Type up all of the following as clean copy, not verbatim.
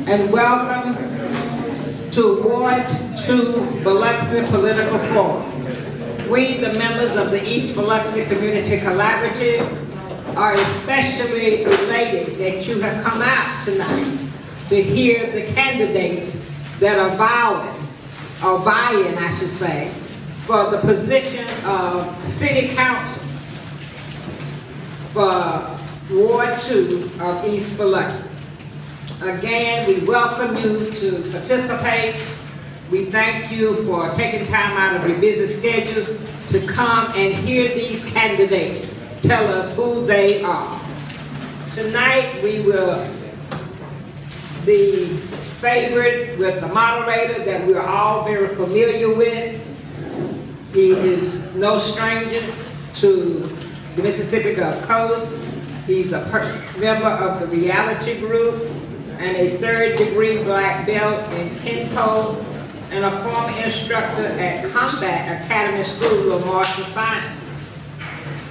and welcome to Ward 2 Biloxi Political Forum. We, the members of the East Biloxi Community Collaborative, are especially elated that you have come out tonight to hear the candidates that are vying, I should say, for the position of City Council for Ward 2 of East Biloxi. Again, we welcome you to participate. We thank you for taking time out of your busy schedules to come and hear these candidates tell us who they are. Tonight, we will be favored with the moderator that we're all very familiar with. He is no stranger to the Mississippi Gulf Coast. He's a member of the reality group and a third-degree black belt in Kinko and a former instructor at Combat Academy School of Martial Sciences.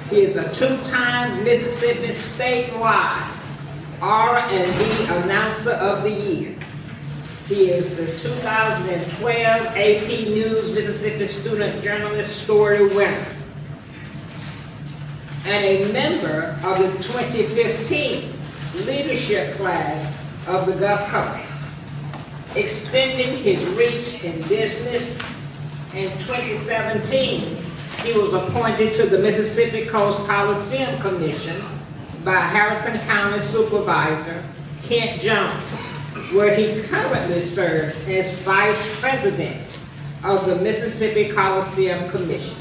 He is a two-time Mississippi statewide R&B Announcer of the Year. He is the 2012 AP News Mississippi Student Journalist Story winner and a member of the 2015 leadership class of the Gulf Coast. Extending his reach in business, in 2017, he was appointed to the Mississippi Coast Coliseum Commission by Harrison County Supervisor Kent Jones, where he currently serves as Vice President of the Mississippi Coliseum Commission.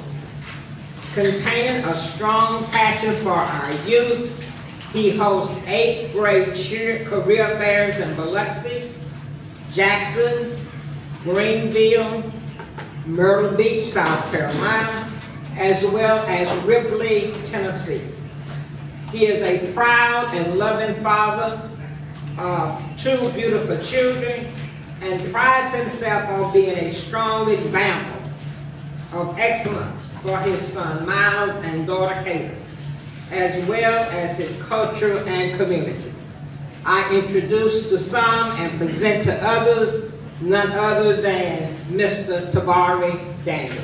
Containing a strong passion for our youth, he hosts 8th grade career fairs in Biloxi, Jackson, Greenville, Myrtle Beach, South Carolina, as well as Ripley, Tennessee. He is a proud and loving father of 2 beautiful children and prides himself on being a strong example of excellence for his son Miles and daughter Kayla, as well as his culture and community. I introduce to some and present to others none other than Mr. Tabari Daniels.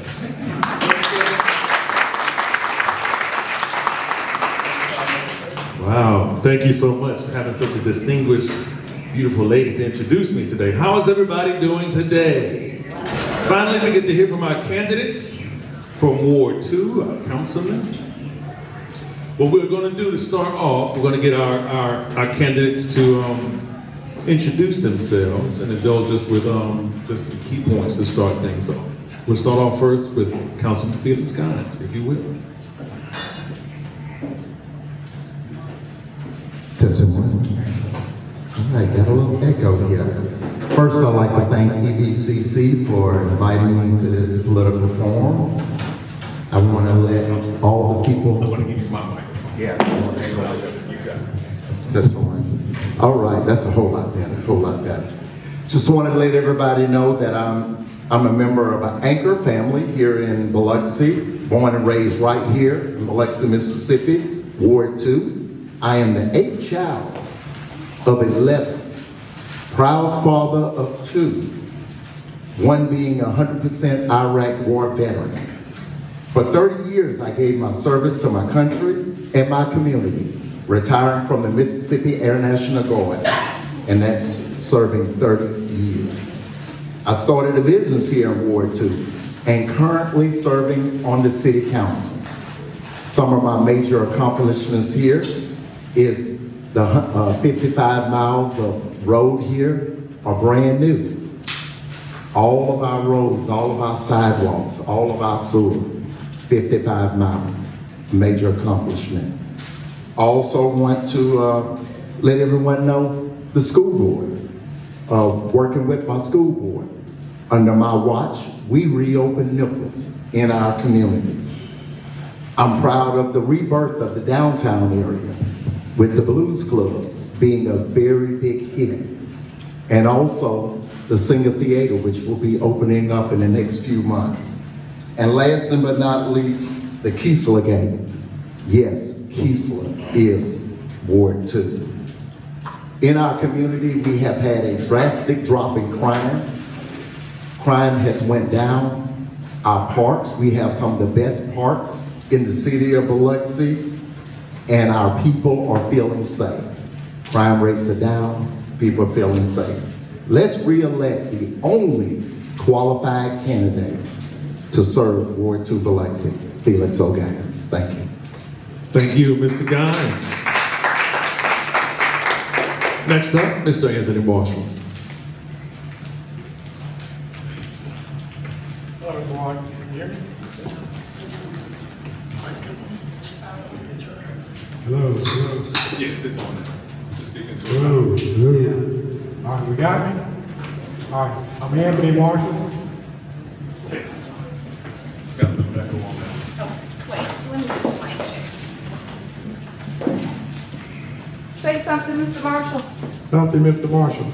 Wow, thank you so much for having such a distinguished, beautiful lady to introduce me today. How is everybody doing today? Finally, we get to hear from our candidates from Ward 2, our councilman. What we're going to do to start off, we're going to get our candidates to introduce themselves and indulge us with just some key points to start things off. We'll start off first with Councilman Felix, if you will. All right, got a little echo here. First, I'd like to thank EBCC for inviting me to this political forum. I want to let all the people. I want to give you my microphone. Yes. That's fine. All right, that's a whole lot better. Just wanted to let everybody know that I'm a member of an Anchor family here in Biloxi, born and raised right here in Biloxi, Mississippi, Ward 2. I am the 8th child of 11, proud father of 2, one being 100% Iraq war veteran. For 30 years, I gave my service to my country and my community, retiring from the Mississippi Air National Guard, and that's serving 30 years. I started a business here in Ward 2 and currently serving on the City Council. Some of my major accomplishments here is the 55 miles of road here are brand new. All of our roads, all of our sidewalks, all of our sewer, 55 miles, major accomplishment. Also want to let everyone know the school board, working with my school board. Under my watch, we reopened nipples in our community. I'm proud of the rebirth of the downtown area with the Blues Club being a very big hit. And also the Singer Theater, which will be opening up in the next few months. And last but not least, the Kiesler game. Yes, Kiesler is Ward 2. In our community, we have had a drastic drop in crime. Crime has went down. Our parks, we have some of the best parks in the city of Biloxi, and our people are feeling safe. Crime rates are down, people are feeling safe. Let's re-elect the only qualified candidate to serve Ward 2 Biloxi, Felix O'Gines. Thank you. Thank you, Mr. Guines. Next up, Mr. Anthony Marshall. Hello, everyone. Can you hear me? Hello, hello. Yes, it's on it. Just speaking to Hello, hello. All right, we got me? All right, I'm Anthony Marshall. Take this one. It's got the back on that. Wait, let me just mic check. Say something, Mr. Marshall. Something, Mr. Marshall.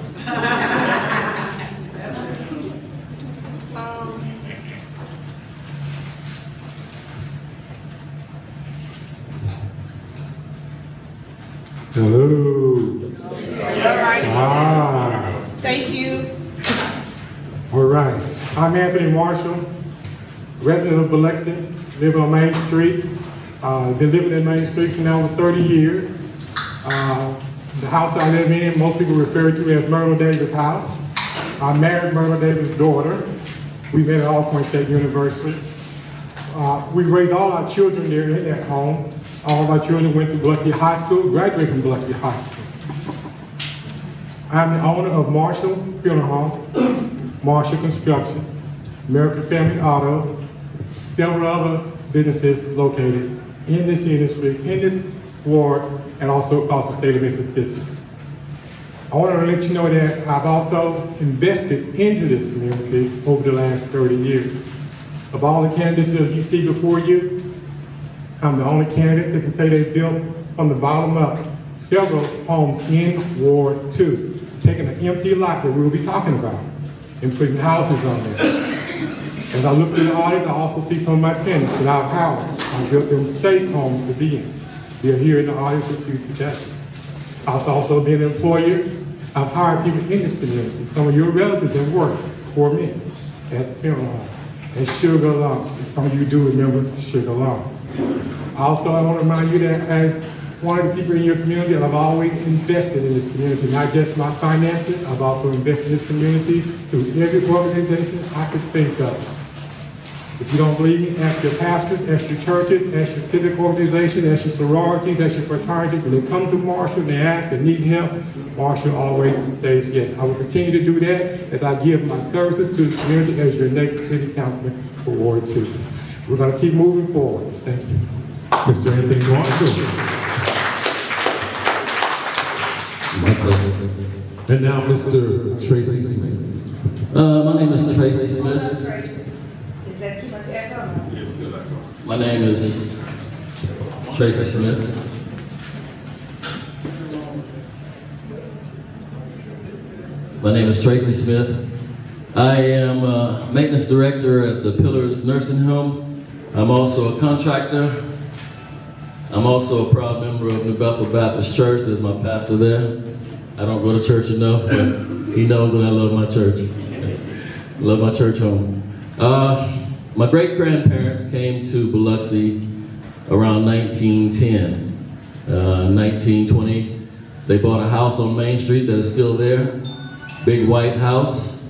Hello. All right, Ah, thank you. all right. I'm Anthony Marshall, resident of Biloxi, live on Main Street. Been living in Main Street for now over 30 years. The house I live in, most people refer to as Myrtle Davis' house. I married Myrtle Davis' daughter. We met at Alcorn State University. We raised all our children there in that home. All of our children went to Biloxi High School, graduated from Biloxi High School. I'm the owner of Marshall Funeral Home, Marshall Construction, American Family Auto, several other businesses located in this industry, in this ward, and also across the state of Mississippi. I want to let you know that I've also invested into this community over the last 30 years. Of all the candidates that you see before you, I'm the only candidate that can say they built from the bottom up several homes in Ward 2, taking an empty lot that we'll be talking about and putting houses on there. As I look through the audit, I also see some of my tenants without houses. I built them safe homes to be in. They're here in the audience with you today. I've also been an employer. I've hired people in this community. Some of your relatives have worked for me at the funeral home, at Sugar Lungs. Some of you do remember Sugar Lungs. Also, I want to remind you that as one of the people in your community, I've always invested in this community, not just my finances, I've also invested in this community through every organization I could think of. If you don't believe me, ask your pastors, ask your churches, ask your civic organizations, ask your sororities, ask your fraternities. When they come to Marshall and they ask and need help, Marshall always says yes. I will continue to do that as I give my services to the community as your next city councilman for Ward 2. We're going to keep moving forward. Thank you. Mr. Anthony Marshall. And now Mr. Tracey Smith. My name is Tracey Smith. Is that too much echo? It's still like on. My name is Tracey Smith. My name is Tracey Smith. I am maintenance director at the Pillars Nursing Home. I'm also a contractor. I'm also a proud member of New Bethel Baptist Church. There's my pastor there. I don't go to church enough, but he knows that I love my church. Love my church home. My great-grandparents came to Biloxi around 1910. 1920, they bought a house on Main Street that is still there. Big white house.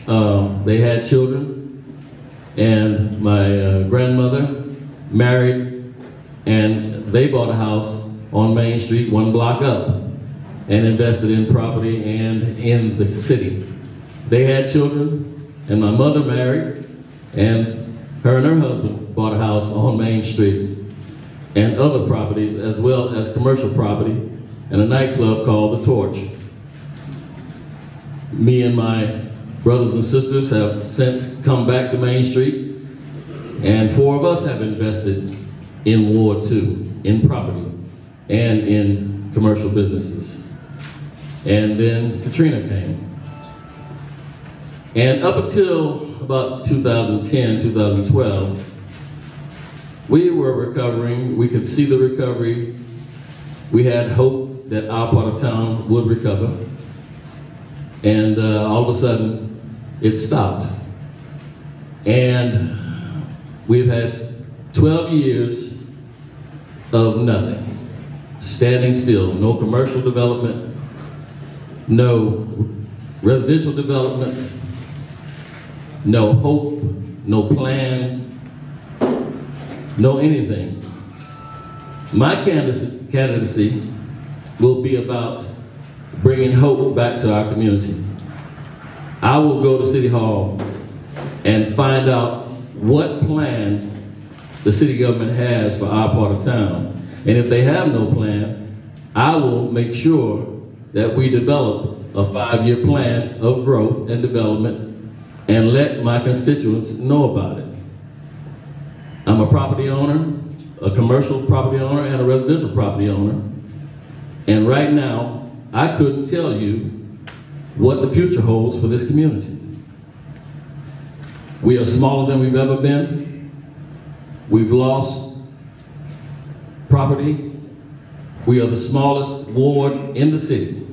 They had children, and my grandmother married, and they bought a house on Main Street, one block up, and invested in property and in the city. They had children, and my mother married, and her husband bought a house on Main Street, and other properties as well as commercial property, and a nightclub called The Torch. Me and my brothers and sisters have since come back to Main Street, and 4 of us have invested in Ward 2, in property, and in commercial businesses. And then Katrina came. And up until about 2010, 2012, we were recovering. We could see the recovery. We had hope that our part of town would recover. And all of a sudden, it stopped. And we've had 12 years of nothing, standing still, no commercial development, no residential development, no hope, no plan, no anything. My candidacy will be about bringing hope back to our community. I will go to City Hall and find out what plan the city government has for our part of town. And if they have no plan, I will make sure that we develop a 5-year plan of growth and development and let my constituents know about it. I'm a property owner, a commercial property owner, and a residential property owner. And right now, I couldn't tell you what the future holds for this community. We are smaller than we've ever been. We've lost property. We are the smallest ward in the city.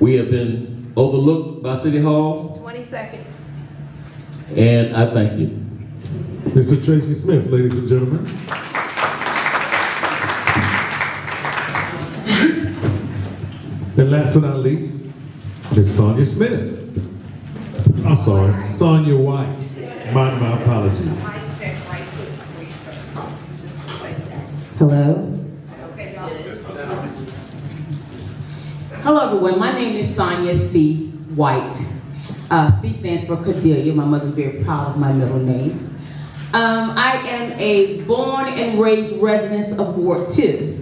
We have been overlooked by City Hall, 20 seconds. and I thank you. Mr. Tracey Smith, ladies and gentlemen. And last but not least, Ms. Sonya Smith. I'm sorry, Sonya White. My apologies. Hello. Hello, everyone. My name is Sonya C. White. C stands for Cordelia. My mother's very proud of my middle name. I am a born and raised resident of Ward 2.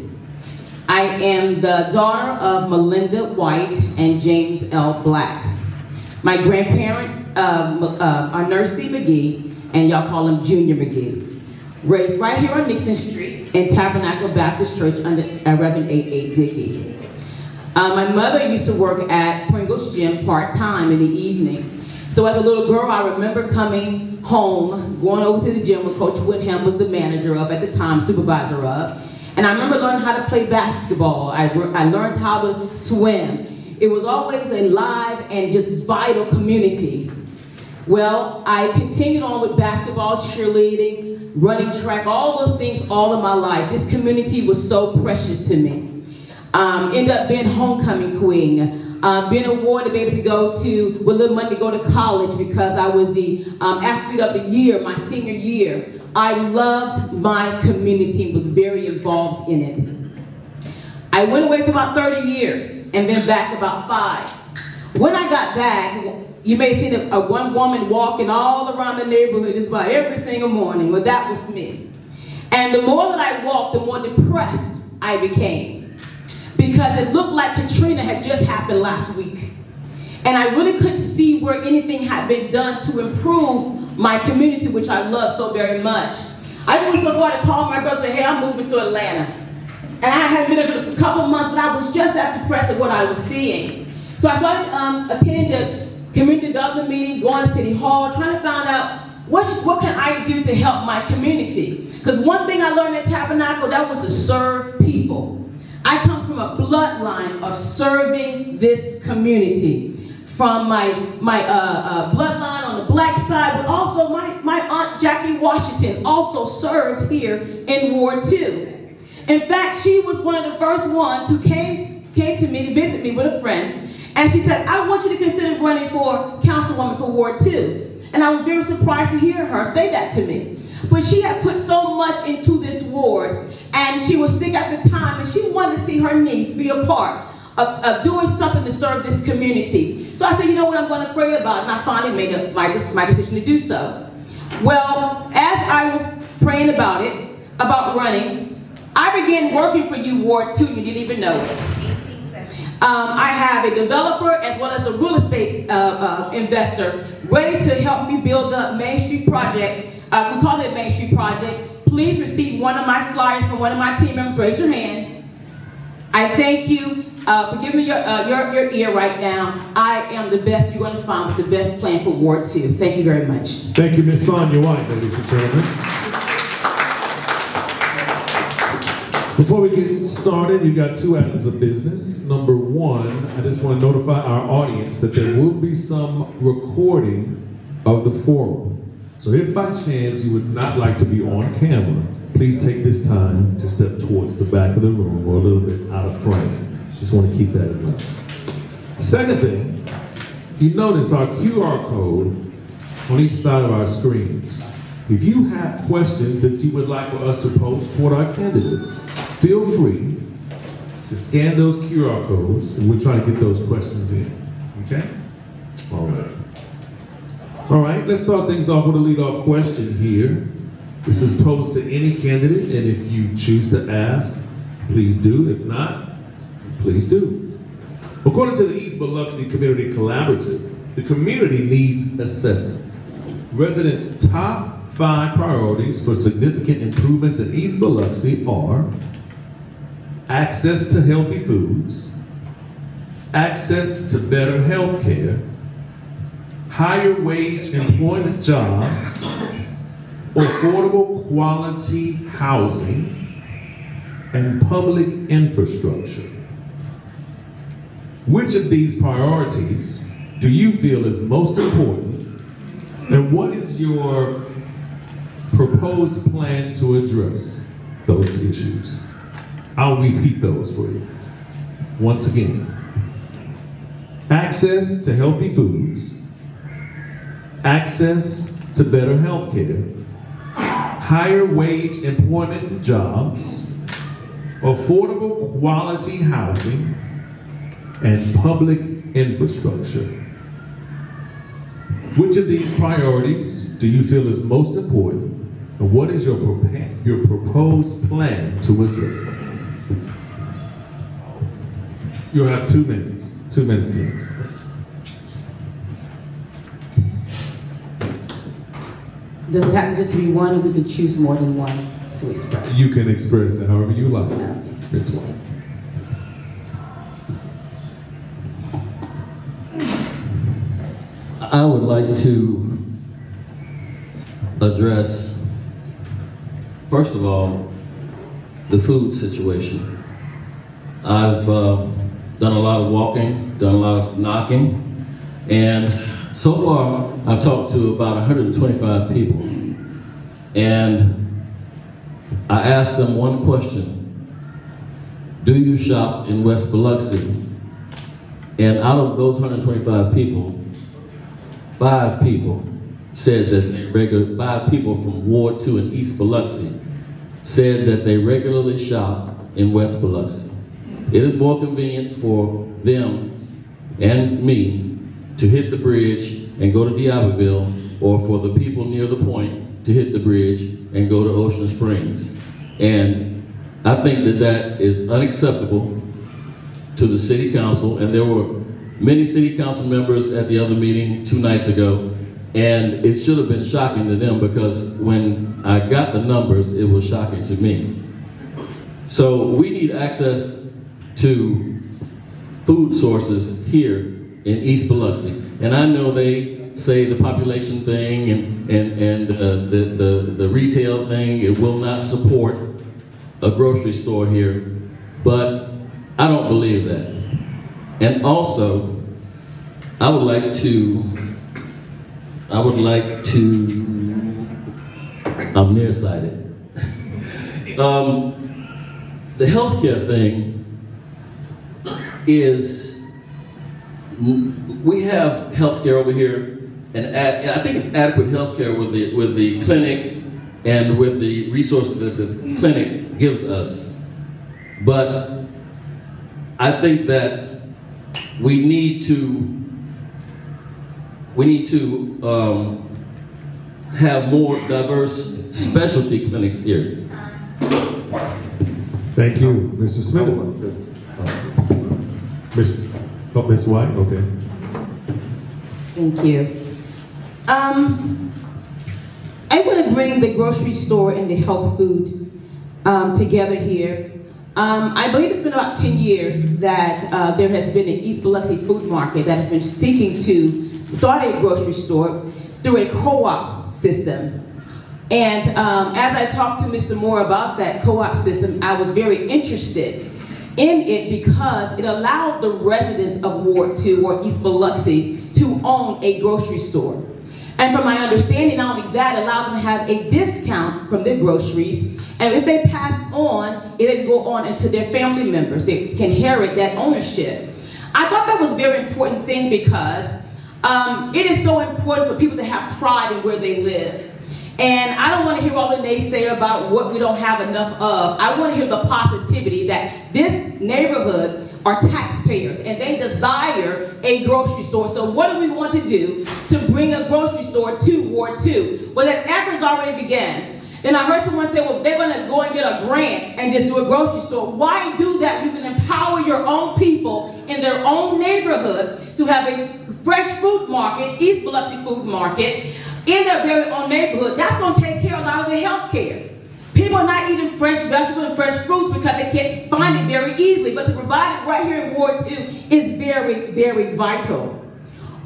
I am the daughter of Melinda White and James L. Black. My grandparents are Nurse C. McGee, and y'all call him Junior McGee. Raised right here on Nixon Street in Tabernacle Baptist Church under Reverend A.A. Dickey. My mother used to work at Pringles Gym part-time in the evening. So as a little girl, I remember coming home, going over to the gym where Coach Woodham was the manager of at the time, supervisor of. And I remember learning how to play basketball. I learned how to swim. It was always a live and just vital community. Well, I continued on with basketball, cheerleading, running track, all those things all of my life. This community was so precious to me. Ended up being homecoming queen, being awarded to be able to go to, with a little money to go to college because I was the athlete of the year, my senior year. I loved my community, was very involved in it. I went away for about 30 years and then back about 5. When I got back, you may see a one woman walking all around the neighborhood just about every single morning. Well, that was me. And the more that I walked, the more depressed I became. Because it looked like Katrina had just happened last week. And I really couldn't see where anything had been done to improve my community, which I love so very much. I went so far to call my brother and say, hey, I'm moving to Atlanta. And I had been there for a couple of months, but I was just that depressed at what I was seeing. So I started attending the community development meeting, going to City Hall, trying to find out what can I do to help my community. Because one thing I learned at Tabernacle, that was to serve people. I come from a bloodline of serving this community. From my bloodline on the black side, but also my Aunt Jackie Washington also served here in Ward 2. In fact, she was one of the first ones who came to me to visit me with a friend, and she said, I want you to consider running for councilwoman for Ward 2. And I was very surprised to hear her say that to me. But she had put so much into this ward, and she was sick at the time, and she wanted to see her niece be a part of doing something to serve this community. So I said, you know what, I'm going to pray about it, and I finally made up my decision to do so. Well, as I was praying about it, about running, I began working for you, Ward 2, you didn't even know it. I have a developer as well as a real estate investor ready to help me build up Main Street Project. We call it Main Street Project. Please receive one of my flyers from one of my team members. Raise your hand. I thank you for giving me your ear right now. I am the best you're going to find with the best plan for Ward 2. Thank you very much. Thank you, Ms. Sonya White, ladies and gentlemen. Before we get started, you got two items of business. Number one, I just want to notify our audience that there will be some recording of the forum. So if by chance you would not like to be on camera, please take this time to step towards the back of the room or a little bit out of frame. Just want to keep that in mind. Second thing, you notice our QR code on each side of our screens. If you have questions that you would like for us to pose toward our candidates, feel free to scan those QR codes and we'll try to get those questions in. Okay? All right. All right, let's start things off with a lead-off question here. This is posed to any candidate, and if you choose to ask, please do. If not, please do. According to the East Biloxi Community Collaborative, the community needs assessment. Residents' top 5 priorities for significant improvements in East Biloxi are access to healthy foods, access to better health care, higher wage employment jobs, affordable quality housing, and public infrastructure. Which of these priorities do you feel is most important, and what is your proposed plan to address those issues? I'll repeat those for you. Once again, access to healthy foods, access to better health care, higher wage employment and jobs, affordable quality housing, and public infrastructure. Which of these priorities do you feel is most important, and what is your proposed plan to address them? You'll have 2 minutes. 2 minutes left. Does it have to just be one, or we can choose more than one to express? You can express it however you like. This one. I would like to address, first of all, the food situation. I've done a lot of walking, done a lot of knocking, and so far I've talked to about 125 people. And I asked them one question: do you shop in West Biloxi? And out of those 125 people, 5 people said that they 5 people from Ward 2 in East Biloxi said that they regularly shop in West Biloxi. It is more convenient for them and me to hit the bridge and go to Diabloville, or for the people near the point to hit the bridge and go to Ocean Springs. And I think that that is unacceptable to the city council, and there were many city council members at the other meeting 2 nights ago, and it should have been shocking to them, because when I got the numbers, it was shocking to me. So we need access to food sources here in East Biloxi. And I know they say the population thing and the retail thing, it will not support a grocery store here, but I don't believe that. And also, I would like to, I'm nearsighted. The healthcare thing is, we have healthcare over here, and I think it's adequate healthcare with the clinic and with the resources that the clinic gives us. But I think that we need to have more diverse specialty clinics here. Thank you, Mr. Smith. Ms. White, okay. Thank you. I want to bring the grocery store and the health food together here. I believe it's been about 10 years that there has been an East Biloxi food market that has been seeking to start a grocery store through a co-op system. And as I talked to Mr. Moore about that co-op system, I was very interested in it because it allowed the residents of Ward 2 or East Biloxi to own a grocery store. And from my understanding, not only that, it allowed them to have a discount from their groceries. And if they passed on, it would go on into their family members. They can inherit that ownership. I thought that was a very important thing because it is so important for people to have pride in where they live. And I don't want to hear all the naysayers about what we don't have enough of. I want to hear the positivity that this neighborhood are taxpayers and they desire a grocery store. So what do we want to do to bring a grocery store to Ward 2? Well, that effort's already began. Then I heard someone say, well, they're going to go and get a grant and just do a grocery store. Why do that? You can empower your own people in their own neighborhood to have a fresh food market, East Biloxi food market, in their very own neighborhood. That's going to take care of a lot of their health care. People are not eating fresh vegetables and fresh fruits because they can't find it very easily. But to provide it right here in Ward 2 is very, very vital.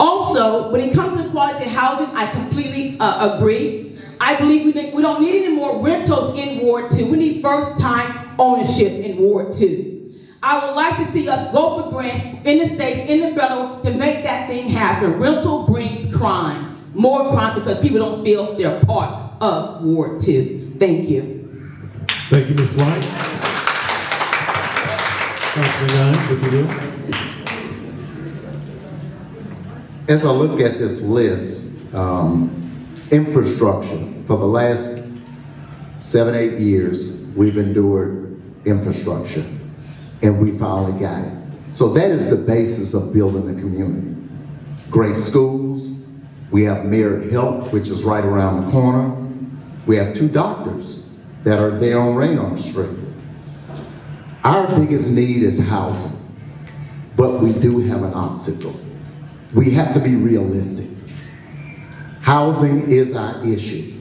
Also, when it comes to quality housing, I completely agree. I believe we don't need any more rentals in Ward 2. We need first-time ownership in Ward 2. I would like to see us go for grants in the state, in the federal, to make that thing happen. Rental brings crime. More crime because people don't feel they're part of Ward 2. Thank you. Thank you, Ms. White. Councilman Guy, what you do? As I look at this list, infrastructure, for the last 7-8 years, we've endured infrastructure, and we finally got it. So that is the basis of building a community. Great schools, we have Merit Health, which is right around the corner. We have 2 doctors that are there on Raynor Street. Our biggest need is housing, but we do have an obstacle. We have to be realistic. Housing is our issue.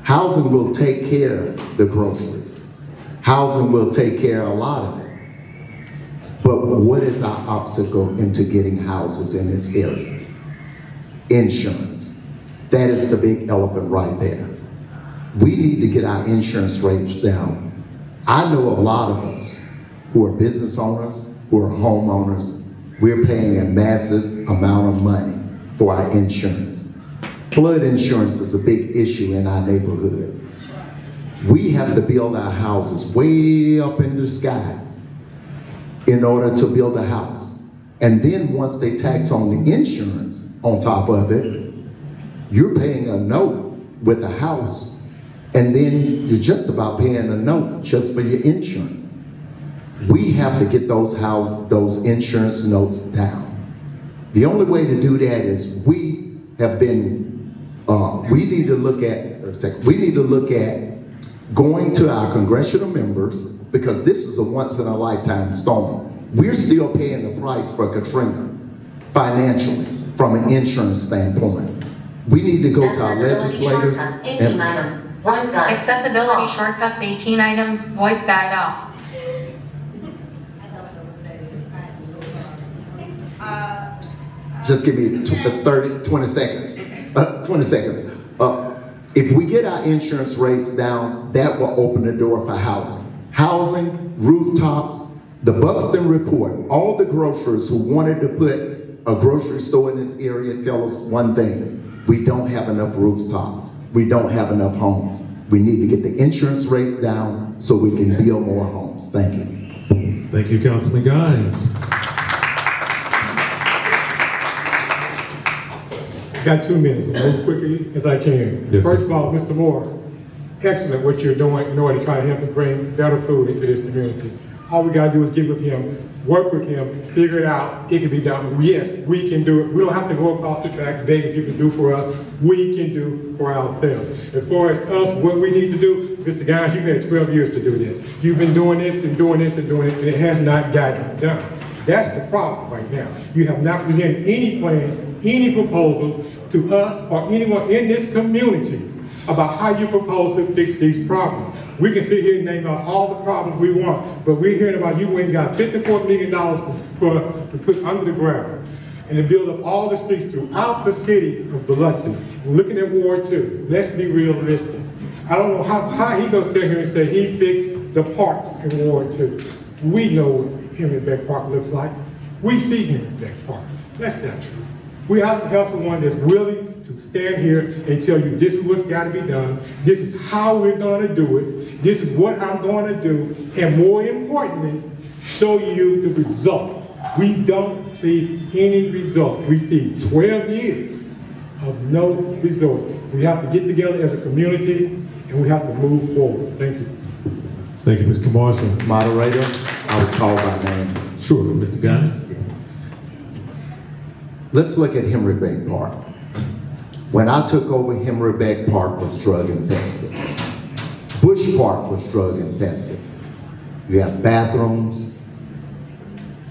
Housing will take care of the groceries. Housing will take care of a lot of it. But what is our obstacle into getting houses in this area? Insurance. That is the big elephant right there. We need to get our insurance rates down. I know a lot of us who are business owners, who are homeowners, we're paying a massive amount of money for our insurance. Flood insurance is a big issue in our neighborhood. We have to build our houses way up in the sky in order to build a house. And then once they tax on the insurance on top of it, you're paying a note with the house, and then you're just about paying a note just for your insurance. We have to get those insurance notes down. The only way to do that is we need to look at going to our congressional members, because this is a once in a lifetime storm. We're still paying the price for Katrina financially from an insurance standpoint. We need to go to our legislators and accessibility shortcuts 18 items, voice guide off. just give me 20 seconds. 20 seconds. If we get our insurance rates down, that will open the door for housing. Housing, rooftops, the Buxton report, all the grocers who wanted to put a grocery store in this area tell us one thing: we don't have enough rooftops. We don't have enough homes. We need to get the insurance rates down so we can build more homes. Thank you. Thank you, Councilman Guines. Got 2 minutes, as quickly as I can. Yes, First sir. of all, Mr. Moore, excellent what you're doing in order to try to help and bring better food into this community. All we gotta do is get with him, work with him, figure it out. It can be done. Yes, we can do it. We don't have to go across the track begging people to do for us. We can do for ourselves. As far as us, what we need to do, Mr. Guines, you've had 12 years to do this. You've been doing this and doing this and doing this, and it has not gotten done. That's the problem right now. You have not presented any plans, any proposals to us or anyone in this community about how you propose to fix these problems. We can sit here and name out all the problems we want, but we're hearing about you went and got $54 million to put under the ground and to build up all the streets throughout the city of Biloxi. We're looking at Ward 2. Let's be realistic. I don't know how he gonna stand here and say he fixed the parks in Ward 2. We know what Henry Beck Park looks like. We see Henry Beck Park. That's not true. We have to have someone that's willing to stand here and tell you this is what's gotta be done, this is how we're gonna do it, this is what I'm gonna do, and more importantly, show you the results. We don't see any results. We see 12 years of no results. We have to get together as a community and we have to move forward. Thank you. Thank you, Mr. Marshall. Moderator, I was called by name. Sure, Mr. Guys. Let's look at Henry Beck Park. When I took over, Henry Beck Park was drug infested. Bush Park was drug infested. You have bathrooms,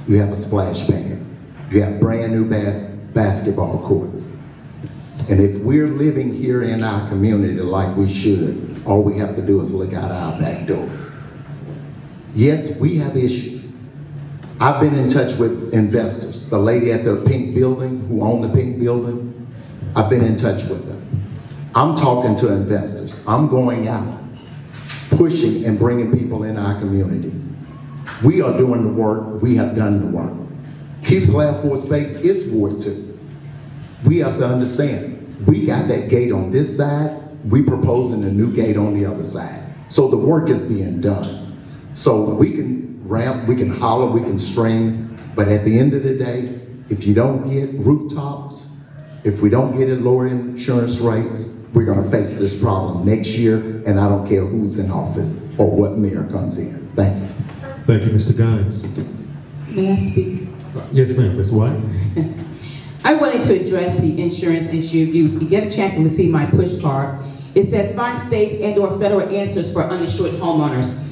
you have a splash pad, you have brand new basketball courts. And if we're living here in our community like we should, all we have to do is look out our back door. Yes, we have issues. I've been in touch with investors. The lady at the pink building, who owned the pink building, I've been in touch with her. I'm talking to investors. I'm going out, pushing and bringing people in our community. We are doing the work. We have done the work. Keesler Air Force Base is Ward 2. We have to understand, we got that gate on this side, we proposing a new gate on the other side. So the work is being done. So we can ramp, we can holler, we can string, but at the end of the day, if you don't get rooftops, if we don't get it lower insurance rates, we're gonna face this problem next year, and I don't care who's in office or what mayor comes in. Thank you. Thank you, Mr. Guys. May I speak? Yes, ma'am, Ms. White. I wanted to address the insurance issue. You get a chance to see my push card. It says find state and/or federal answers for uninsured homeowners.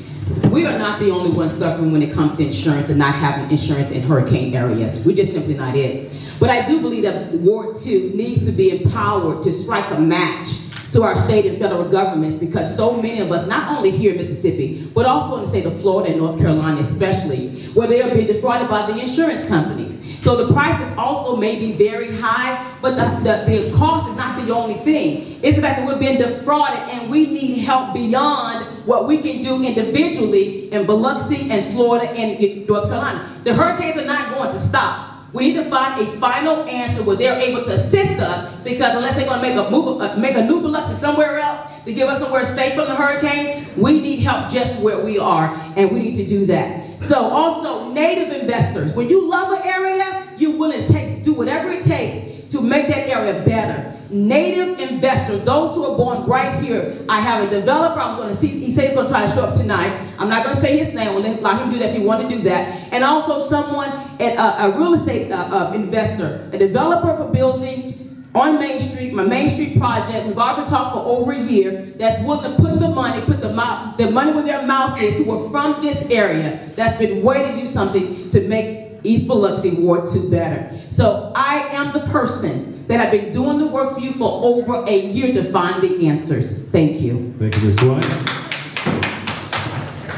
We are not the only ones suffering when it comes to insurance and not having insurance in hurricane areas. We're just simply not it. But I do believe that Ward 2 needs to be empowered to strike a match to our state and federal governments, because so many of us, not only here in Mississippi, but also in the state of Florida and North Carolina especially, where they are being defrauded by the insurance companies. So the prices also may be very high, but the cost is not the only thing. It's the fact that we're being defrauded and we need help beyond what we can do individually in Biloxi and Florida and North Carolina. The hurricanes are not going to stop. We need to find a final answer where they're able to assist us, because unless they're going to make a new Biloxi somewhere else to give us somewhere safe from the hurricanes, we need help just where we are, and we need to do that. So also, native investors. When you love an area, you're willing to do whatever it takes to make that area better. Native investors, those who are born right here. I have a developer, I'm going to see, he said he's going to try to show up tonight. I'm not going to say his name, we'll allow him to do that if he wants to do that. And also someone, a real estate investor, a developer for building on Main Street, my Main Street project. We've already talked for over a year, that's willing to put the money where their mouth is, who are from this area, that's been waiting to do something to make East Biloxi Ward 2 better. So I am the person that have been doing the work for you for over a year to find the answers. Thank you. Thank you, Ms. White.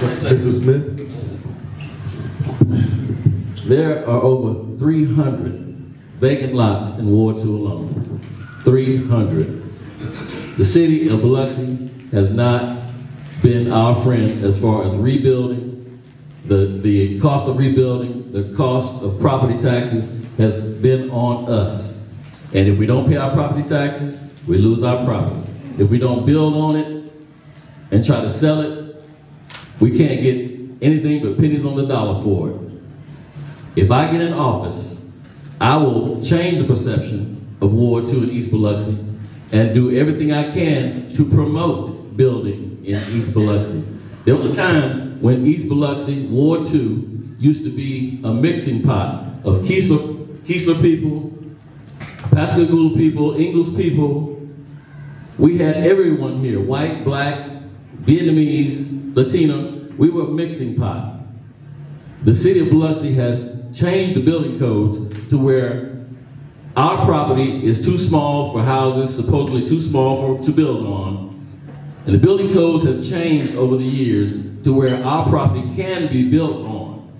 Mr. Smith. There are over 300 vacant lots in Ward 2 alone. 300. The city of Biloxi has not been our friend as far as rebuilding. The cost of rebuilding, the cost of property taxes has been on us. And if we don't pay our property taxes, we lose our property. If we don't build on it and try to sell it, we can't get anything but pennies on the dollar for it. If I get in office, I will change the perception of Ward 2 in East Biloxi and do everything I can to promote building in East Biloxi. There was a time when East Biloxi, Ward 2, used to be a mixing pot of Keesler people, Pascagoula people, English people. We had everyone here, white, black, Vietnamese, Latino. We were a mixing pot. The city of Biloxi has changed the building codes to where our property is too small for houses, supposedly too small to build on. And the building codes have changed over the years to where our property can be built on.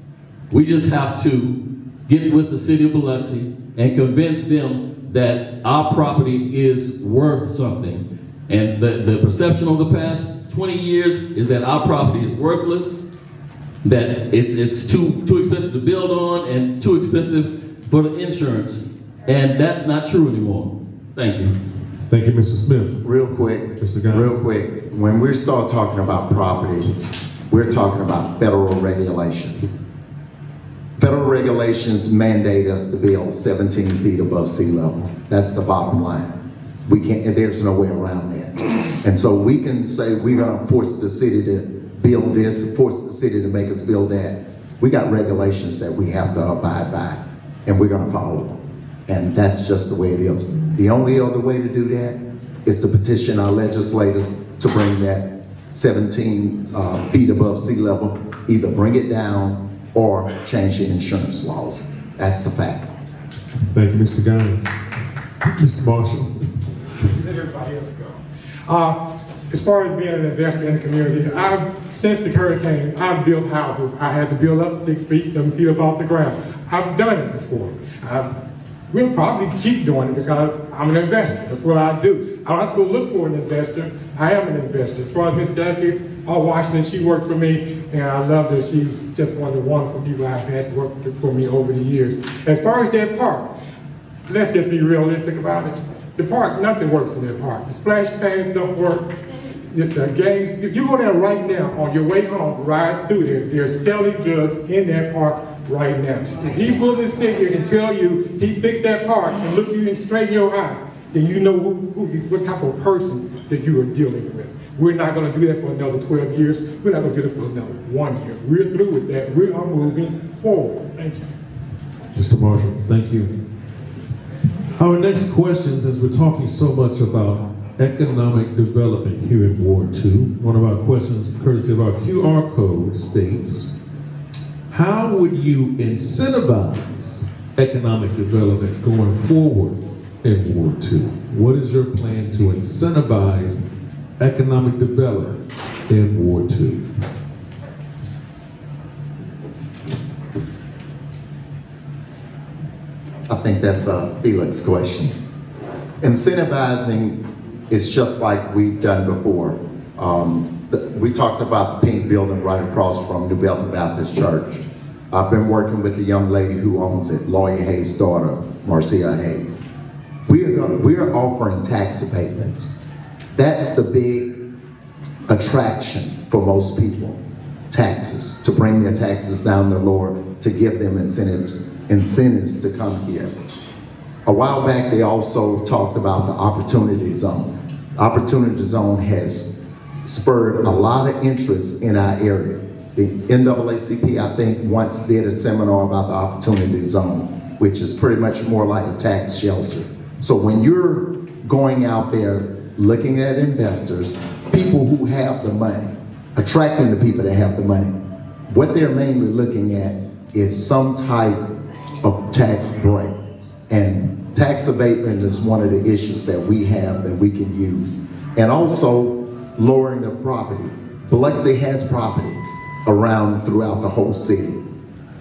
We just have to get with the city of Biloxi and convince them that our property is worth something. And the perception over the past 20 years is that our property is worthless, that it's too expensive to build on and too expensive for the insurance. And that's not true anymore. Thank you. Thank you, Mr. Smith. Real quick, Mr. Guys. real quick, when we start talking about property, we're talking about federal regulations. Federal regulations mandate us to build 17 feet above sea level. That's the bottom line. We can't, there's no way around that. And so we can say we're gonna force the city to build this, force the city to make us build that. We got regulations that we have to abide by, and we're gonna follow them. And that's just the way it is. The only other way to do that is to petition our legislators to bring that 17 feet above sea level, either bring it down or change the insurance laws. That's the fact. Thank you, Mr. Guys. Mr. Marshall. Let everybody else go. As far as being an investor in the community, since the hurricane, I've built houses. I had to build up 6 feet, 7 feet up off the ground. I've done it before. We'll probably keep doing it because I'm an investor. That's what I do. I don't have to go look for an investor. I am an investor. As far as Miss Jackie Washington, she worked for me, and I loved her. She's just one of the wonderful people I've had work for me over the years. As far as that park, let's just be realistic about it. The park, nothing works in that park. The splash pads don't work. The games, you go there right now on your way home, ride through there. They're selling drugs in that park right now. If he's willing to sit here and tell you he fixed that park and look you straight in your eye, then you know what type of person that you are dealing with. We're not going to do that for another 12 years. We're not going to do it for another 1 year. We're through with that. We are moving forward. Thank you. Mr. Marshall, thank you. Our next question, since we're talking so much about economic development here in Ward 2, one of our questions, courtesy of our QR code, states, how would you incentivize economic development going forward in Ward 2? What is your plan to incentivize economic development in Ward 2? I think that's a Felix question. Incentivizing is just like we've done before. We talked about the pink building right across from New Bethel Baptist Church. I've been working with the young lady who owns it, Lawyer Hayes' daughter, Marcia Hayes. We're offering tax abatements. That's the big attraction for most people, taxes, to bring their taxes down to lower, to give them incentives to come here. A while back, they also talked about the opportunity zone. The opportunity zone has spurred a lot of interest in our area. The NAACP, I think, once did a seminar about the opportunity zone, which is pretty much more like a tax shelter. So when you're going out there looking at investors, people who have the money, attracting the people that have the money, what they're mainly looking at is some type of tax break. And tax abatement is one of the issues that we have that we can use. And also lowering the property. Biloxi has property around throughout the whole city.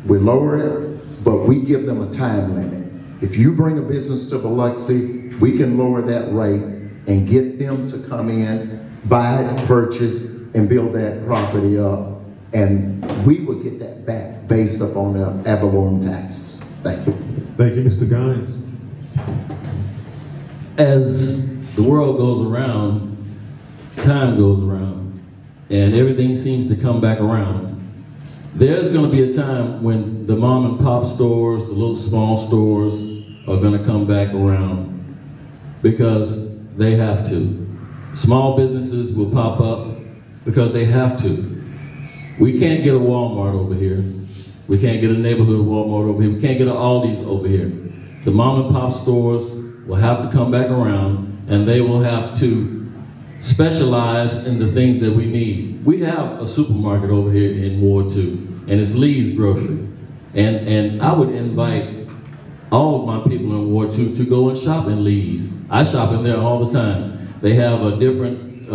We lower it, but we give them a time limit. If you bring a business to Biloxi, we can lower that rate and get them to come in, buy it, purchase, and build that property up. And we will get that back based upon the ad valorem taxes. Thank you. Thank you, Mr. Guines. As the world goes around, time goes around, and everything seems to come back around. There's going to be a time when the mom and pop stores, the little small stores, are going to come back around because they have to. Small businesses will pop up because they have to. We can't get a Walmart over here. We can't get a neighborhood Walmart over here. We can't get an Aldi's over here. The mom and pop stores will have to come back around, and they will have to specialize in the things that we need. We have a supermarket over here in Ward 2, and it's Lee's Grocery. And I would invite all of my people in Ward 2 to go and shop in Lee's. I shop in there all the time. They have a different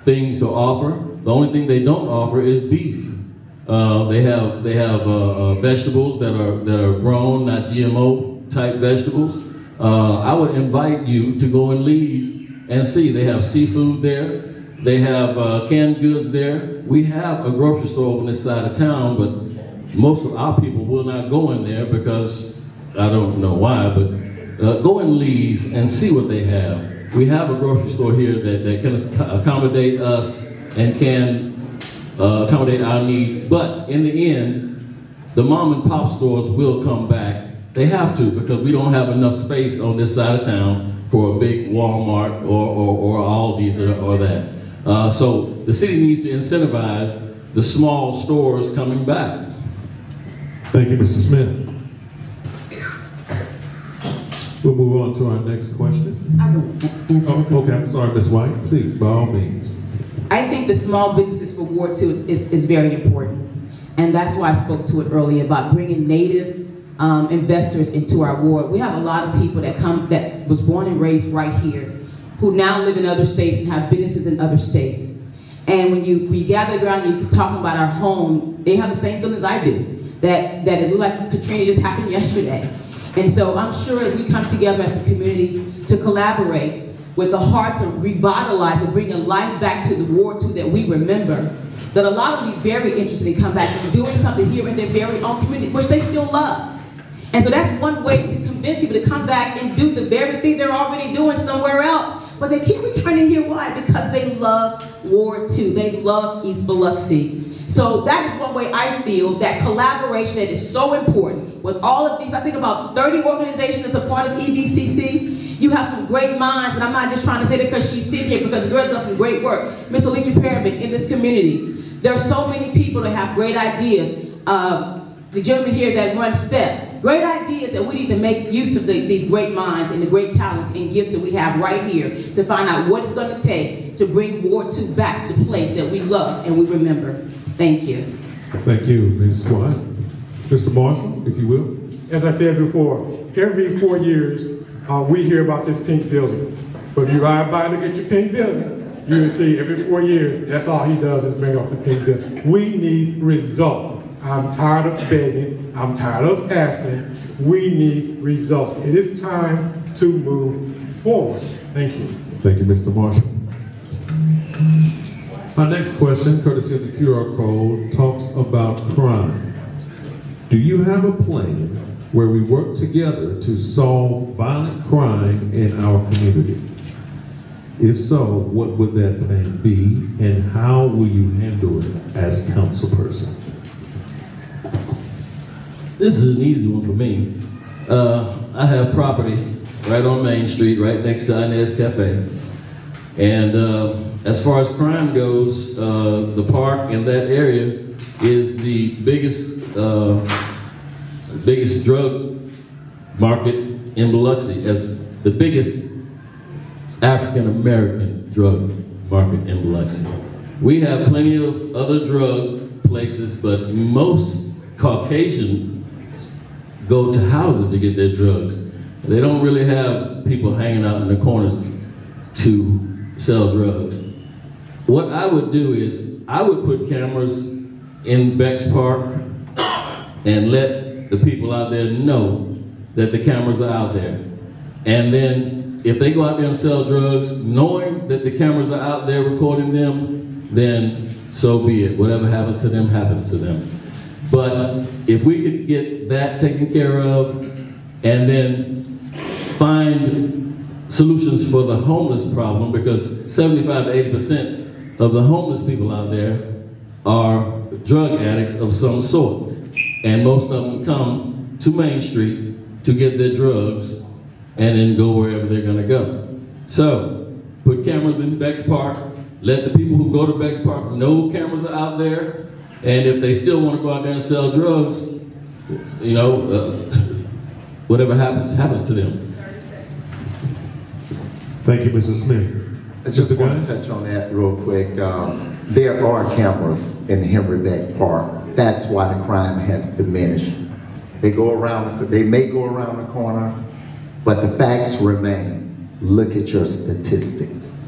things to offer. The only thing they don't offer is beef. They have vegetables that are grown, not GMO type vegetables, I would invite you to go in Lee's and see. They have seafood there. They have canned goods there. We have a grocery store on this side of town, but most of our people will not go in there because I don't know why, but go in Lee's and see what they have. We have a grocery store here that can accommodate us and can accommodate our needs, but in the end, the mom and pop stores will come back. They have to, because we don't have enough space on this side of town for a big Walmart or Aldi's or that. So the city needs to incentivize the small stores coming back. Thank you, Mr. Smith. We'll move on to our next question. I want to answer. Oh, okay, I'm sorry, Ms. White. Please, by all means. I think the small businesses for Ward 2 is very important. And that's why I spoke to it earlier about bringing native investors into our ward. We have a lot of people that was born and raised right here, who now live in other states and have businesses in other states. And when you gather around and you talk about our home, they have the same feelings I do, that it looked like Katrina just happened yesterday. And so I'm sure as we come together as a community to collaborate with the heart to revitalize and bring a life back to the Ward 2 that we remember, that a lot will be very interested in coming back and doing something here in their very own community, which they still love. And so that's one way to convince people to come back and do the very thing they're already doing somewhere else. But they keep returning here, why? Because they love Ward 2, they love East Biloxi. So that is one way I feel that collaboration that is so important with all of these. I think about 30 organizations that's a part of EBCC. You have some great minds, and I'm not just trying to say that because she's sitting here, because the girls do some great work. Miss Alicia Perriman in this community. There are so many people that have great ideas. The gentleman here that runs steps. Great ideas that we need to make use of these great minds and the great talents and gifts that we have right here to find out what it's going to take to bring Ward 2 back to the place that we love and we remember. Thank you. Thank you, Ms. White. Mr. Marshall, if you will. As I said before, every 4 years, we hear about this pink building. But if you ride by to get your pink building, you will see every 4 years, that's all he does is bring up the pink building. We need results. I'm tired of begging. I'm tired of asking. We need results. It is time to move forward. Thank you. Thank you, Mr. Marshall. Our next question, courtesy of the QR code, talks about crime. Do you have a plan where we work together to solve violent crime in our community? If so, what would that plan be, and how will you handle it as councilperson? This is an easy one for me. I have property right on Main Street, right next to Inez Cafe. And as far as crime goes, the park in that area is the biggest drug market in Biloxi, as the biggest African-American drug market in Biloxi. We have plenty of other drug places, but most Caucasian go to houses to get their drugs. They don't really have people hanging out in the corners to sell drugs. What I would do is, I would put cameras in Beck's Park and let the people out there know that the cameras are out there. And then if they go out there and sell drugs, knowing that the cameras are out there recording them, then so be it. Whatever happens to them, happens to them. But if we could get that taken care of and then find solutions for the homeless problem, because 75 to 80% of the homeless people out there are drug addicts of some sort. And most of them come to Main Street to get their drugs and then go wherever they're gonna go. So, put cameras in Beck's Park, let the people who go to Beck's Park know cameras are out there, and if they still want to go out there and sell drugs, you know, whatever happens, happens to them. Thank you, Mr. Smith. I just want to touch on that real quick. There are cameras in Henry Beck Park. That's why the crime has diminished. They may go around the corner, but the facts remain. Look at your statistics.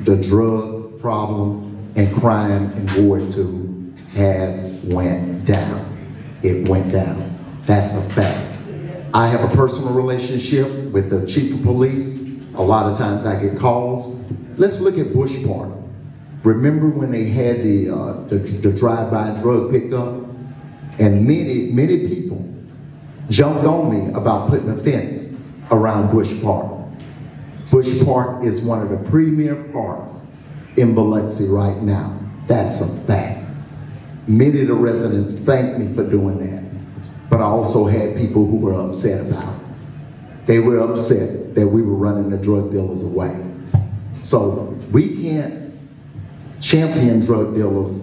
The drug problem and crime in Ward 2 has went down. It went down. That's a fact. I have a personal relationship with the chief of police. A lot of times I get calls. Let's look at Bush Park. Remember when they had the drive-by drug pickup? And many people jumped on me about putting a fence around Bush Park. Bush Park is one of the premier parks in Biloxi right now. That's a fact. Many of the residents thanked me for doing that. But I also had people who were upset about it. They were upset that we were running the drug dealers away. So we can't champion drug dealers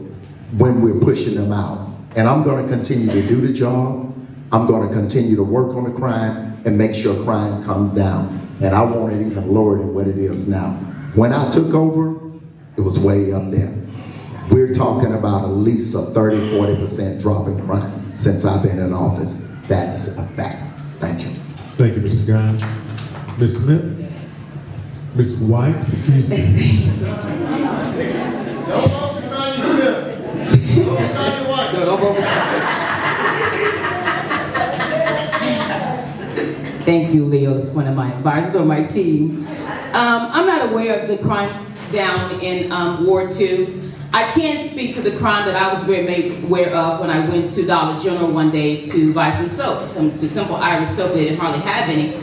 when we're pushing them out. And I'm going to continue to do the job. I'm going to continue to work on the crime and make sure crime comes down. And I want it even lower than what it is now. When I took over, it was way up there. We're talking about at least a 30-40% drop in crime since I've been in office. That's a fact. Thank you. Thank you, Mr. Guy. Ms. Smith? Ms. White, excuse me. Don't vote for Sonya Smith. Vote for Sonya White. No, don't vote for Thank you, Leo. It's one of my advisors on my team. I'm not aware of the crime down in Ward 2. I can speak to the crime that I was very made aware of when I went to Dollar General one day to buy some soap, some simple Irish soap. They didn't hardly have any.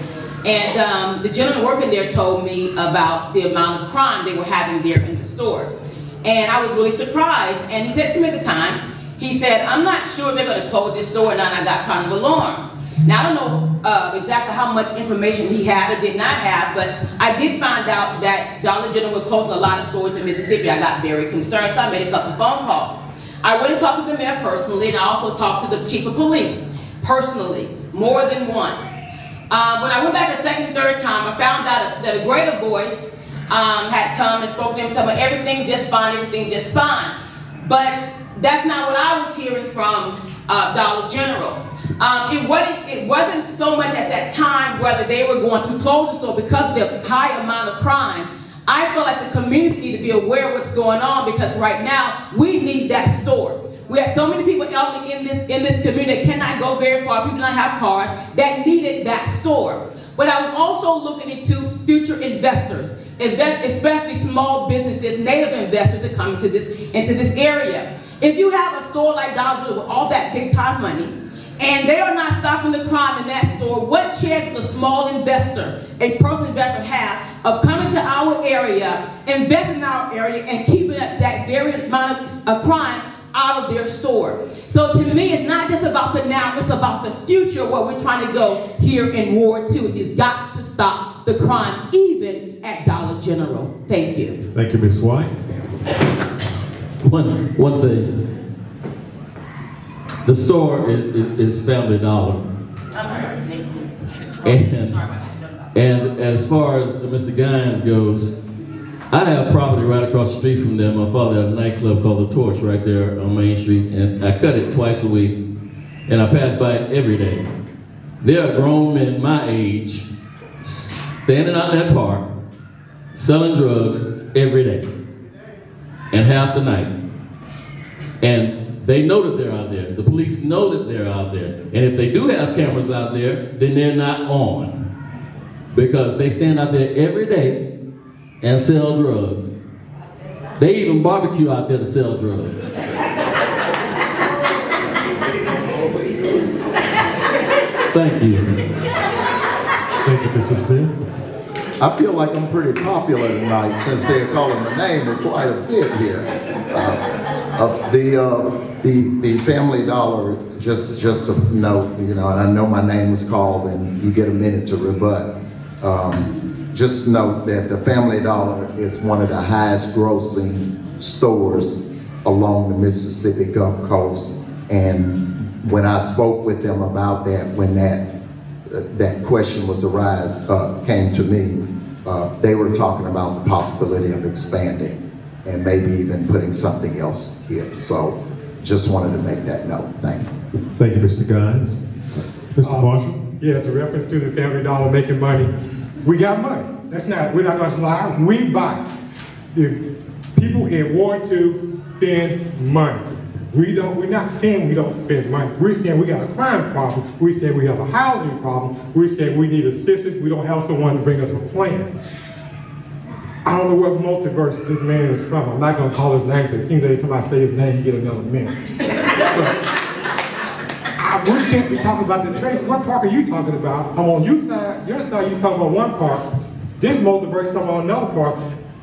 And the gentleman working there told me about the amount of crime they were having there in the store. And I was really surprised. And he said to me at the time, he said, I'm not sure if they're going to close this store or not. And I got kind of alarmed. Now, I don't know exactly how much information he had or did not have, but I did find out that Dollar General would close a lot of stores in Mississippi. I got very concerned, so I made a couple phone calls. I went and talked to the mayor personally, and I also talked to the chief of police personally, more than once. When I went back a second and third time, I found out that a greater voice had come and spoke to him and said, well, everything's just fine, everything's just fine. But that's not what I was hearing from Dollar General. It wasn't so much at that time whether they were going to close the store because of the high amount of crime. I feel like the community need to be aware of what's going on because right now we need that store. We have so many people elderly in this community that cannot go very far, people that have cars, that needed that store. But I was also looking into future investors, especially small businesses, native investors that come into this area. If you have a store like Dollar General with all that big time money, and they are not stopping the crime in that store, what chance does a small investor, a personal investor have of coming to our area, investing in our area, and keeping that very amount of crime out of their store? So to me, it's not just about the now, it's about the future where we're trying to go here in Ward 2. It's got to stop the crime, even at Dollar General. Thank you. Thank you, Ms. White. One thing. The store is Family Dollar. I'm sorry. And as far as Mr. Guines goes, I have property right across the street from there. My father had a nightclub called The Torch right there on Main Street, and I cut it twice a week, and I pass by it every day. There are grown men my age standing out in that park, selling drugs every day, and half the night. And they know that they're out there. The police know that they're out there. And if they do have cameras out there, then they're not on. Because they stand out there every day and sell drugs. They even barbecue out there to sell drugs. Thank you. Thank you, Mr. Smith. I feel like I'm pretty popular tonight since they're calling my name quite a bit here. The Family Dollar, just to note, and I know my name was called and you get a minute to rebut. Just note that the Family Dollar is one of the highest grossing stores along the Mississippi Gulf Coast. And when I spoke with them about that, when that question came to me, they were talking about the possibility of expanding and maybe even putting something else here. So just wanted to make that note. Thank you. Thank you, Mr. Guines. Mr. Marshall? Yes, a reference to the Family Dollar making money. We got money. We're not going to lie. We buy. The people in Ward 2 spend money. We're not saying we don't spend money. We're saying we got a crime problem. We're saying we have a housing problem. We're saying we need assistance. We don't have someone to bring us a plan. I don't know what multiverse this man is from. I'm not going to call his name, because it seems every time I say his name, you get another minute. We can't be talking about the Tracey. What park are you talking about? I'm on your side, you're talking about one park. This multiverse is talking about another park.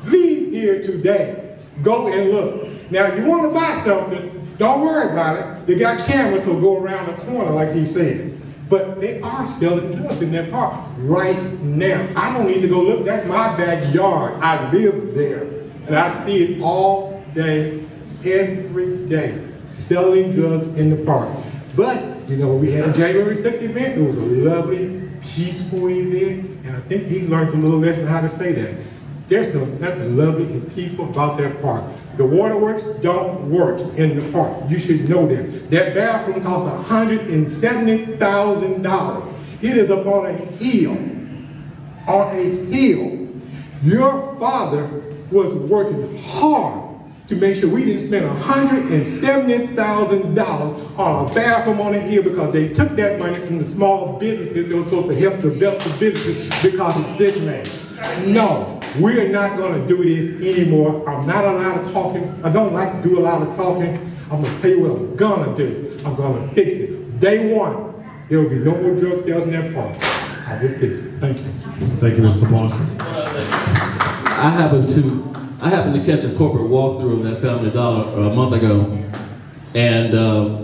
Leave here today. Go and look. Now, if you want to buy something, don't worry about it. They got cameras who'll go around the corner, like he said. But they are selling drugs in that park right now. I don't need to go look. That's my backyard. I live there. And I see it all day, every day, selling drugs in the park. But, you know, we had a January 6th event. It was a lovely, peaceful event. And I think he learned a little lesson how to say that. There's nothing lovely and peaceful about that park. The waterworks don't work in the park. You should know that. That bathroom costs $170,000. It is up on a hill. On a hill. Your father was working hard to make sure we didn't spend $170,000 on a bathroom on a hill, because they took that money from the small businesses that were supposed to help develop the businesses because of this man. No. We're not going to do this anymore. I'm not a lot of talking. I don't like to do a lot of talking. I'm going to tell you what I'm going to do. I'm going to fix it. Day one, there will be no more drug sales in that park. I will fix it. Thank you. Thank you, Mr. Marshall. I happened to catch a corporate walkthrough of that Family Dollar a month ago, and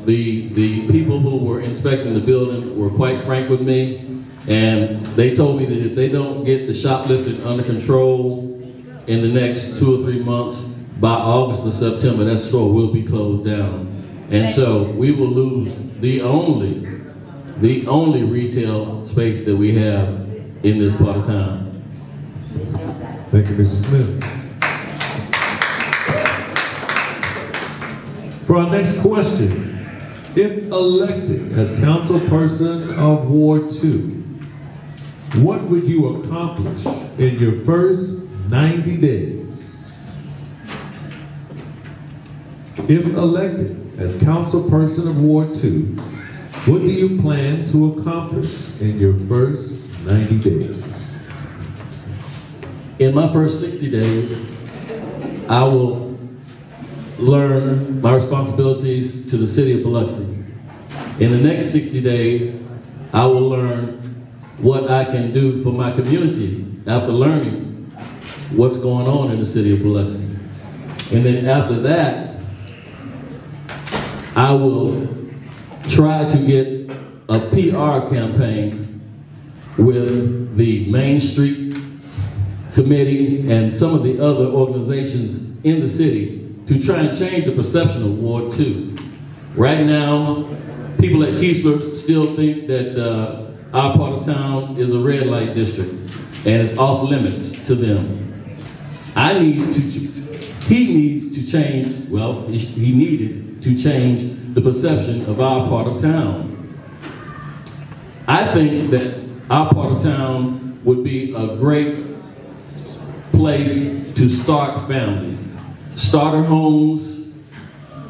the people who were inspecting the building were quite frank with me. And they told me that if they don't get the shoplifting under control in the next 2 or 3 months, by August or September, that store will be closed down. And so we will lose the only retail space that we have in this part of town. Thank you, Mr. Smith. For our next question, if elected as councilperson of Ward 2, what would you accomplish in your first 90 days? If elected as councilperson of Ward 2, what do you plan to accomplish in your first 90 days? In my first 60 days, I will learn my responsibilities to the city of Biloxi. In the next 60 days, I will learn what I can do for my community after learning what's going on in the city of Biloxi. And then after that, I will try to get a PR campaign with the Main Street Committee and some of the other organizations in the city to try and change the perception of Ward 2. Right now, people at Keesler still think that our part of town is a red light district and it's off limits to them. He needs to change, well, he needed to change the perception of our part of town. I think that our part of town would be a great place to start families. Starter homes,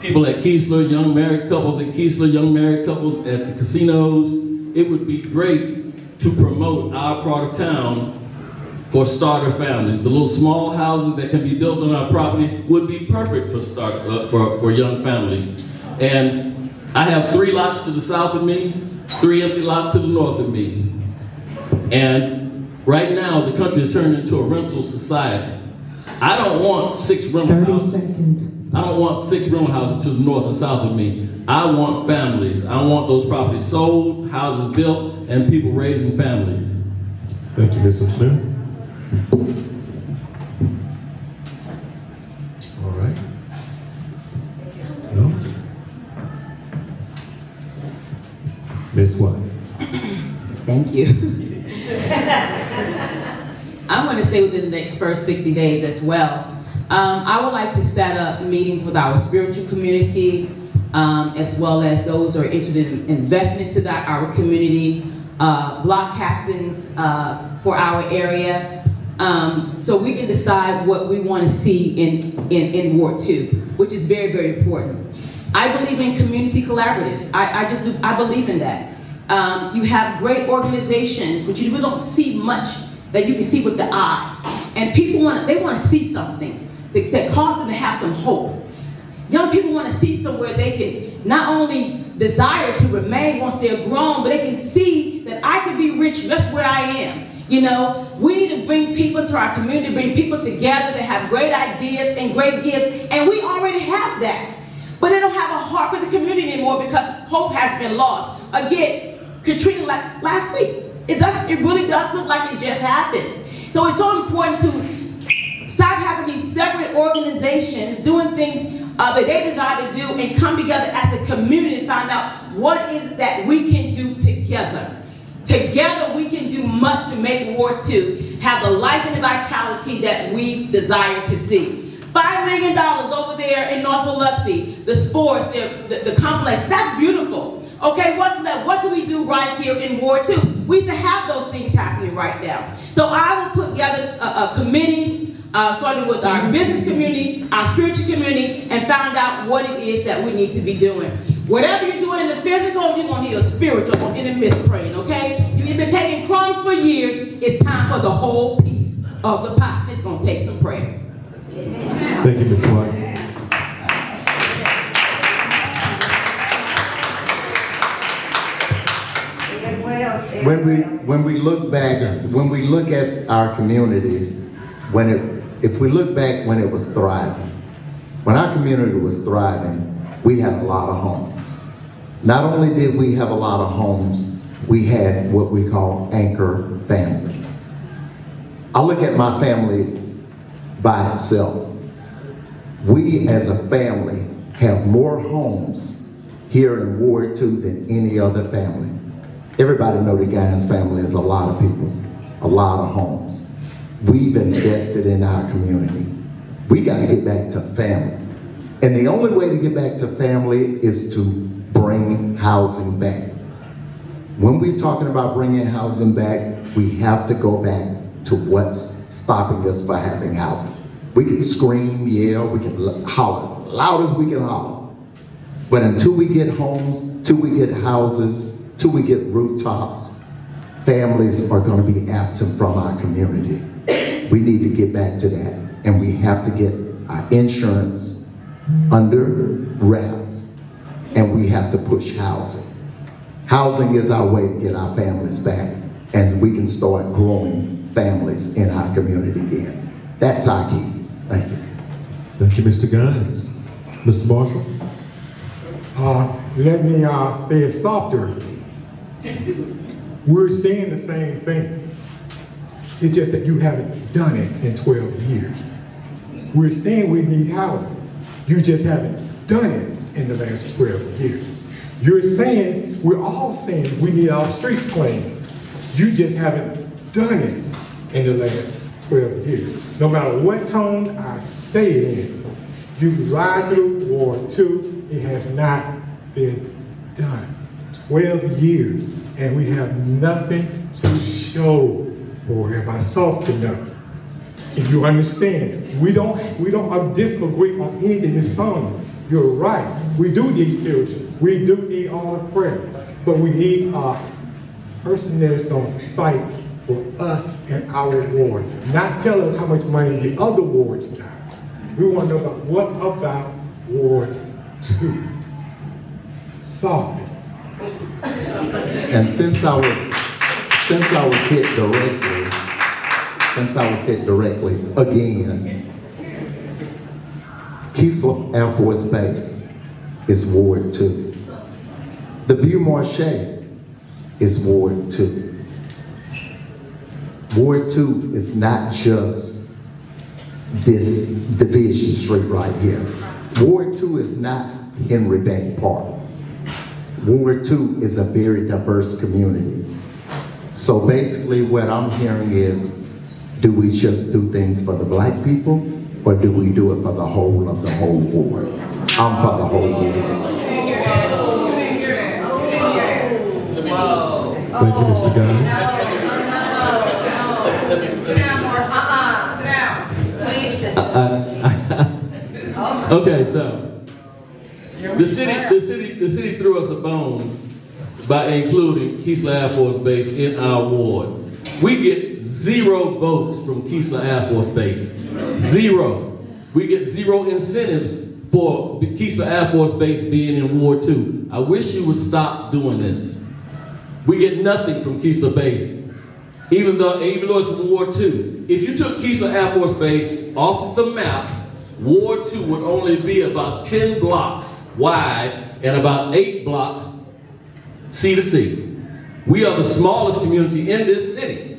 people at Keesler, young married couples at Keesler, young married couples at the casinos. It would be great to promote our part of town for starter families. The little small houses that can be built on our property would be perfect for young families. And I have 3 lots to the south of me, 3 empty lots to the north of me. And right now, the country is turning into a rental society. I don't want 6 rental houses. 30 seconds. I don't want 6 rental houses to the north and south of me. I want families. I want those properties sold, houses built, and people raising families. Thank you, Mr. Smith. All right. No? Miss White. Thank you. I want to say within the first 60 days as well. I would like to set up meetings with our spiritual community, as well as those who are interested in investment to our community, block captains for our area, so we can decide what we want to see in Ward 2, which is very, very important. I believe in community collaborative. I just do, I believe in that. You have great organizations, but you really don't see much that you can see with the eye. And people want to see something that causes them to have some hope. Young people want to see somewhere they can not only desire to remain once they're grown, but they can see that I can be rich just where I am. You know, we need to bring people to our community, bring people together that have great ideas and great gifts, and we already have that. But they don't have a heart for the community anymore because hope has been lost. Again, Katrina last week, it really does look like it just happened. So it's so important to stop having these separate organizations doing things that they desire to do and come together as a community and find out what is it that we can do together. Together we can do much to make Ward 2 have the life and the vitality that we desire to see. $5 million over there in North Biloxi, the sports, the complex, that's beautiful. Okay, what's left? What can we do right here in Ward 2? We need to have those things happening right now. So I will put together committees, starting with our business community, our spiritual community, and find out what it is that we need to be doing. Whatever you're doing in the physical, you're going to need a spiritual in the midst praying, okay? You've been taking crumbs for years. It's time for the whole piece of the pot. It's going to take some prayer. Thank you, Ms. White. When we look back, when we look at our community, if we look back when it was thriving, when our community was thriving, we had a lot of homes. Not only did we have a lot of homes, we had what we call anchor families. I look at my family by itself. We as a family have more homes here in Ward 2 than any other family. Everybody know the Guines family is a lot of people, a lot of homes. We've invested in our community. We got to get back to family. And the only way to get back to family is to bring housing back. When we're talking about bringing housing back, we have to go back to what's stopping us from having housing. We can scream, yell, we can holler as loud as we can holler. But until we get homes, until we get houses, until we get rooftops, families are going to be absent from our community. We need to get back to that. And we have to get our insurance under wraps. And we have to push housing. Housing is our way to get our families back. And we can start growing families in our community again. That's our key. Thank you. Thank you, Mr. Guines. Mr. Marshall? Let me say it softer. We're saying the same thing. It's just that you haven't done it in 12 years. We're saying we need housing. You just haven't done it in the last 12 years. You're saying, we're all saying we need our streets cleaned. You just haven't done it in the last 12 years. No matter what tone I say it in, you ride through Ward 2, it has not been done. 12 years, and we have nothing to show for it. Am I soft enough? If you understand, we don't disagree on anything in Sonya. You're right. We do need spiritual. We do need all the prayer. But we need a person that's going to fight for us and our ward. Not tell us how much money the other wards got. We want to know about what about Ward 2. Solve it. And since I was hit directly again, Keesler Air Force Base is Ward 2. The View Marche is Ward 2. Ward 2 is not just this Division Street right here. Ward 2 is not Henry Beck Park. Ward 2 is a very diverse community. So basically what I'm hearing is, do we just do things for the black people, or do we do it for the whole of the whole ward? I'm for the whole ward. Thank you, Mr. Guines. Sit down, Mark. Sit down. Please sit. Okay, so The city threw us a bone by including Keesler Air Force Base in our ward. We get 0 votes from Keesler Air Force Base. 0. We get 0 incentives for Keesler Air Force Base being in Ward 2. I wish you would stop doing this. We get nothing from Keesler Base, even though it's in Ward 2. If you took Keesler Air Force Base off of the map, Ward 2 would only be about 10 blocks wide and about 8 blocks sea to sea. We are the smallest community in this city.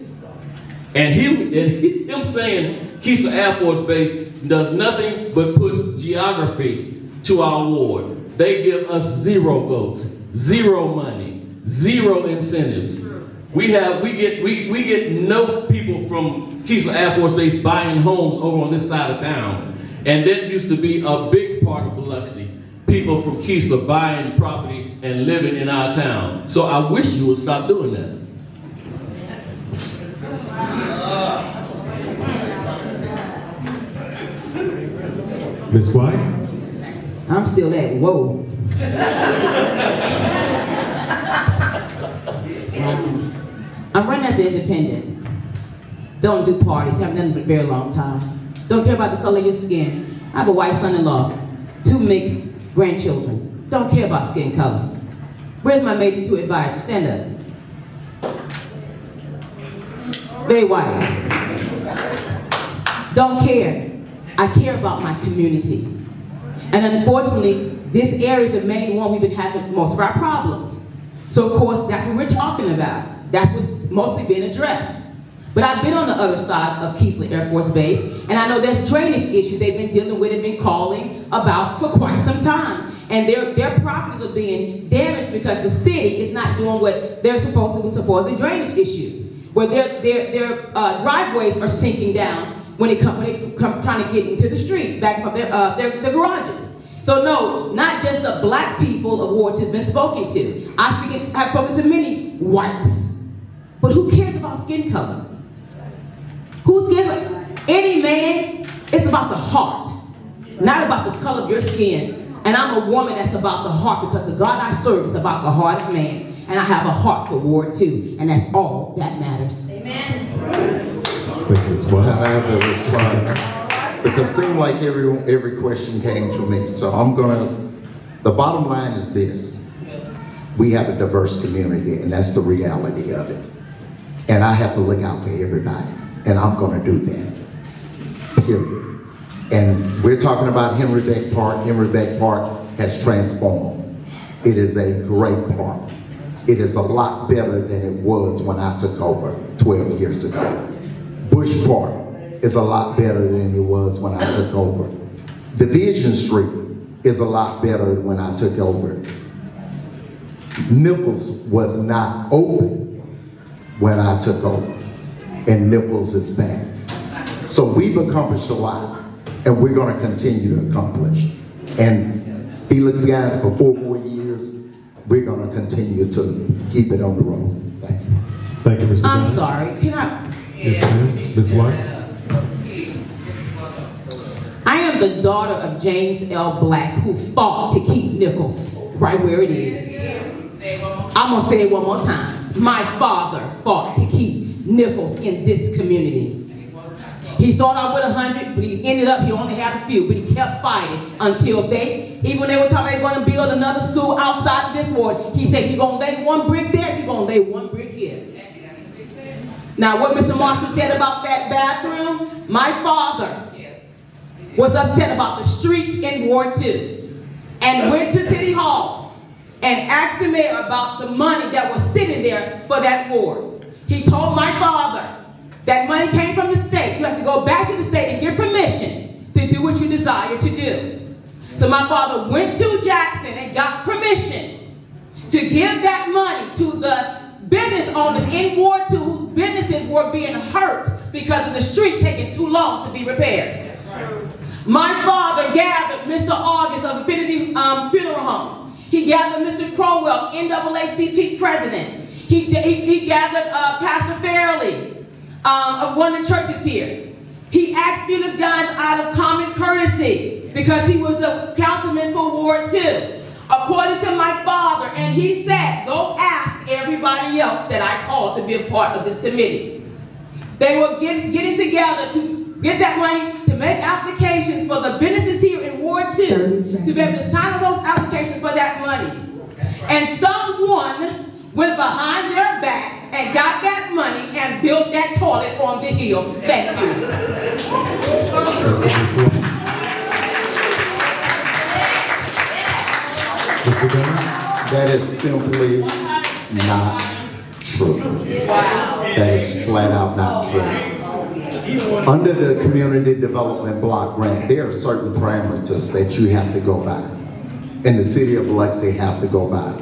And him saying Keesler Air Force Base does nothing but put geography to our ward. They give us 0 votes, 0 money, 0 incentives. We get no people from Keesler Air Force Base buying homes over on this side of town. And that used to be a big part of Biloxi. People from Keesler buying property and living in our town. So I wish you would stop doing that. Ms. White? I'm still at whoa. I'm running as an independent. Don't do parties, haven't done it for a very long time. Don't care about the color of your skin. I have a white son-in-law, 2 mixed grandchildren. Don't care about skin color. Where's my major 2 advisor? Stand up. They white. Don't care. I care about my community. And unfortunately, this area is the main one we've been having most of our problems. So of course, that's what we're talking about. That's what's mostly been addressed. But I've been on the other side of Keesler Air Force Base, and I know there's drainage issues they've been dealing with and been calling about for quite some time. And their properties are being damaged because the city is not doing what they're supposed to do, supposed drainage issue, where their driveways are sinking down when they come trying to get into the street, back from their garages. So no, not just the black people of Ward 2 have been spoken to. I've spoken to many whites, but who cares about skin color? Who cares? Any man, it's about the heart, not about the color of your skin. And I'm a woman that's about the heart because the God I serve is about the heart of man. And I have a heart for Ward 2, and that's all that matters. I have to respond because it seemed like every question came to me. So the bottom line is this. We have a diverse community, and that's the reality of it. And I have to look out for everybody, and I'm gonna do that, period. And we're talking about Henry Beck Park. Henry Beck Park has transformed. It is a great park. It is a lot better than it was when I took over 12 years ago. Bush Park is a lot better than it was when I took over. Division Street is a lot better than when I took over. Nichols was not open when I took over, and Nichols is back. So we've accomplished a lot, and we're going to continue to accomplish. And Felix, guys, for 4 more years, we're going to continue to keep it on the road. Thank you. Thank you, Mr. I'm Jones. sorry, can I? Yes, ma'am. Ms. White? I am the daughter of James L. Black, who fought to keep Nichols right where it is. I'm gonna say it one more time. My father fought to keep Nichols in this community. He started out with 100, but he ended up, he only had a few, but he kept fighting until even when they were talking about going to build another school outside of this ward, he said, you're gonna lay 1 brick there, you're gonna lay 1 brick here. Now, what Mr. Marshall said about that bathroom, my father was upset about the streets in Ward 2 and went to City Hall and asked the mayor about the money that was sitting there for that ward. He told my father that money came from the state. You have to go back to the state and get permission to do what you desire to do. So my father went to Jackson and got permission to give that money to the business owners in Ward 2 whose businesses were being hurt because of the streets taking too long to be repaired. My father gathered Mr. August of Infinity Funeral Home. He gathered Mr. Crowell, NAACP president. He gathered Pastor Fairley of one of the churches here. He asked Felix guys out of common courtesy because he was the councilman for Ward 2. according to my father, and he said, go ask everybody else that I called to be a part of this committee. They were getting together to get that money to make applications for the businesses here in Ward 2 to be able to sign those applications for that money. And someone went behind their back and got that money and built that toilet on the hill. Thank you. Mr. Gunn, that is simply not true. That is flat out not true. Under the community development block grant, there are certain parameters that you have to go by. And the city of Biloxi have to go by.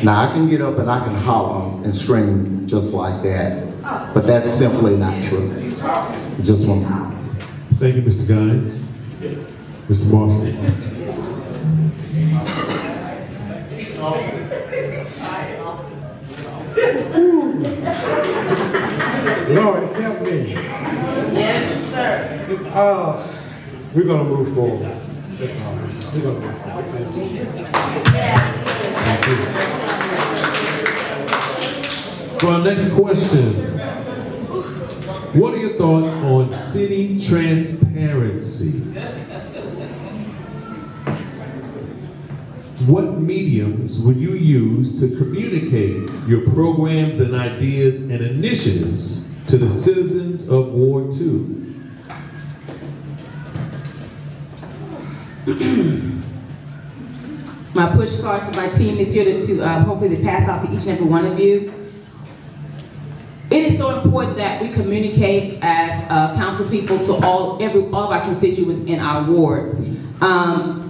Now I can get up and I can holler and scream just like that, but that's simply not true. Just one. Thank you, Mr. Guines. Mr. Marshall. Lord, help me. Yes, sir. We're gonna move forward. That's all right. We're gonna move forward. Thank you. For our next question, what are your thoughts on city transparency? What mediums would you use to communicate your programs and ideas and initiatives to the citizens of Ward 2? My push card to my team is here to hopefully to pass out to each and every one of you. It is so important that we communicate as council people to all of our constituents in our ward.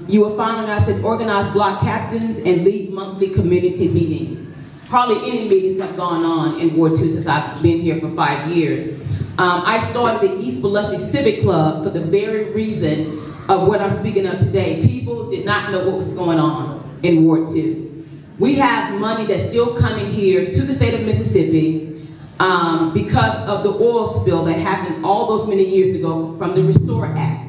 You will find on us as organized block captains and lead monthly community meetings. Hardly any meetings have gone on in Ward 2 since I've been here for 5 years. I started the East Biloxi Civic Club for the very reason of what I'm speaking of today. People did not know what was going on in Ward 2. We have money that's still coming here to the state of Mississippi because of the oil spill that happened all those many years ago from the Restore Act.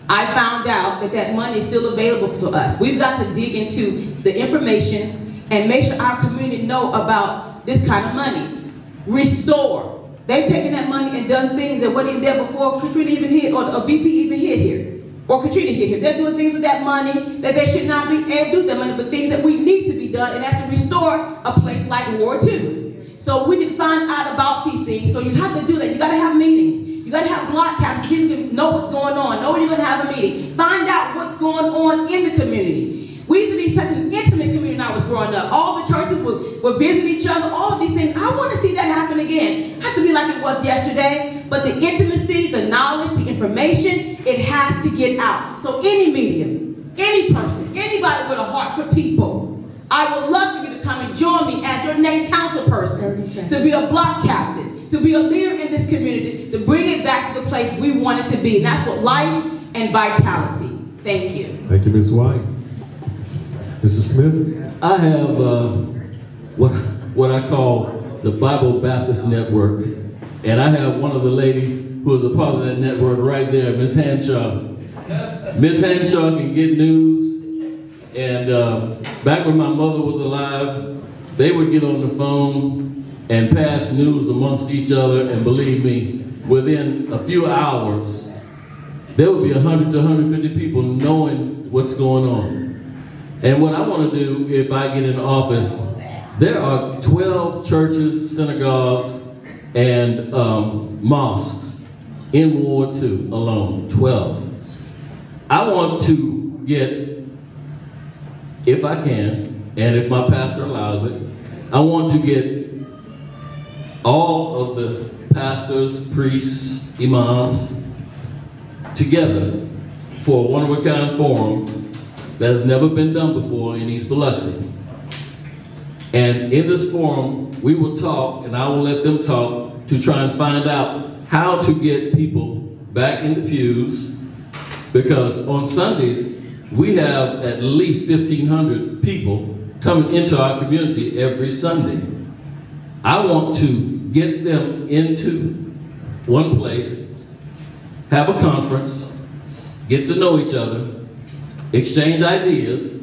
I found out that that money is still available to us. We've got to dig into the information and make sure our community know about this kind of money. Restore. They've taken that money and done things that weren't even there before Katrina even hit, or BP even hit here, or Katrina hit here. They're doing things with that money that they should not be able to do with that money, but things that we need to be done, and that's to restore a place like Ward 2. So we need to find out about these things. So you have to do that. You got to have meetings. You got to have block captains. You can know what's going on. Know when you're going to have a meeting. Find out what's going on in the community. We used to be such an intimate community when I was growing up. All the churches would visit each other, all of these things. I want to see that happen again. It has to be like it was yesterday, but the intimacy, the knowledge, the information, it has to get out. So any medium, any person, anybody with a heart for people, I would love for you to come and join me as your next council person, to be a block captain, to be a leader in this community, to bring it back to the place we want it to be. And that's what life and vitality. Thank you. Thank you, Ms. White. Mr. Smith? I have what I call the Bible Baptist Network, and I have one of the ladies who is a part of that network right there, Ms. Hanshaw. Ms. Hanshaw can get news, and back when my mother was alive, they would get on the phone and pass news amongst each other, and believe me, within a few hours, there would be 100 to 150 people knowing what's going on. And what I want to do if I get in office, there are 12 churches, synagogues, and mosques in Ward 2 alone, 12. I want to get, if I can, and if my pastor allows it, I want to get all of the pastors, priests, imams together for a one-of-a-kind forum that has never been done before in East Biloxi. And in this forum, we will talk, and I will let them talk, to try and find out how to get people back in the pews, because on Sundays, we have at least 1,500 people coming into our community every Sunday. I want to get them into one place, have a conference, get to know each other, exchange ideas,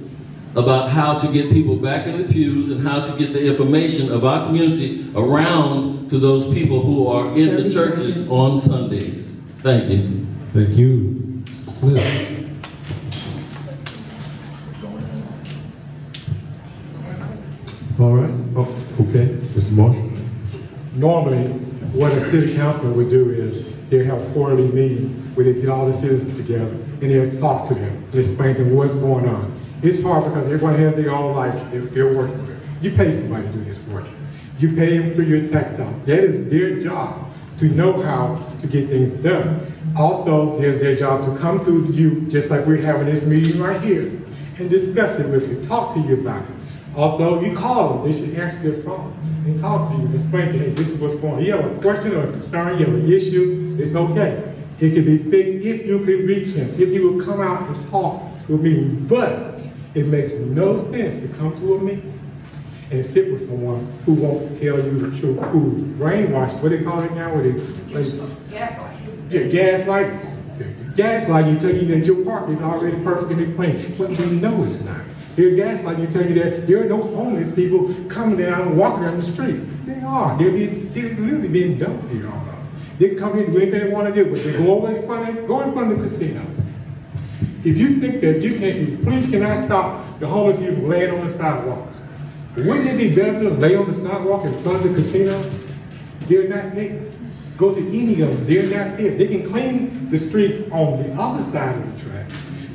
about how to get people back in the pews and how to get the information of our community around to those people who are in the churches on Sundays. Thank you. Thank you. Smith. All right. Oh, okay. Mr. Marshall. Normally, what a city councilman would do is they'll have quarterly meetings where they get all the citizens together and they'll talk to them and explain to them what's going on. It's hard because everyone has their own life they're working with. You pay somebody to do this for you. You pay them through your tax dollars. That is their job to know how to get things done. Also, it's their job to come to you, just like we're having this meeting right here, and discuss it with you, talk to you about it. Also, you call them, they should answer their phone and talk to you and explain to you, hey, this is what's going on. You have a question or a concern, you have an issue, it's okay. It can be fixed if you can reach him, if he will come out and talk to a meeting. But it makes no sense to come to a meeting and sit with someone who won't tell you the truth, who brainwashed, what they call it now, gaslight. Yeah, gaslight. Gaslight, you tell you that your park is already perfectly clean, but we know it's not. They're gaslight, you tell you that there are no homeless people coming down and walking down the street. They are. They're literally being dumped here on us. They come here and do anything they want to do, but they go in front of the casino. If you think that you can't, police cannot stop the homeless people laying on the sidewalks. Wouldn't it be better to lay on the sidewalk in front of the casino? They're not there. Go to any of them, they're not there. They can clean the streets on the other side of the track.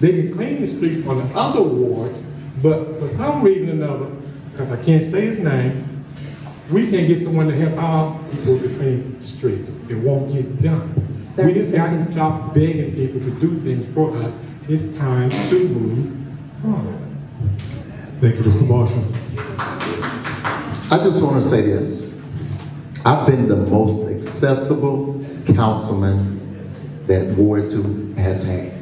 They can clean the streets on the other wards, but for some reason or another, because I can't say his name, we can't get someone to help our people to clean the streets. It won't get done. We just got to stop begging people to do things for us. It's time to move on. Thank you, Mr. Marshall. I just want to say this. I've been the most accessible councilman that Ward 2 has had.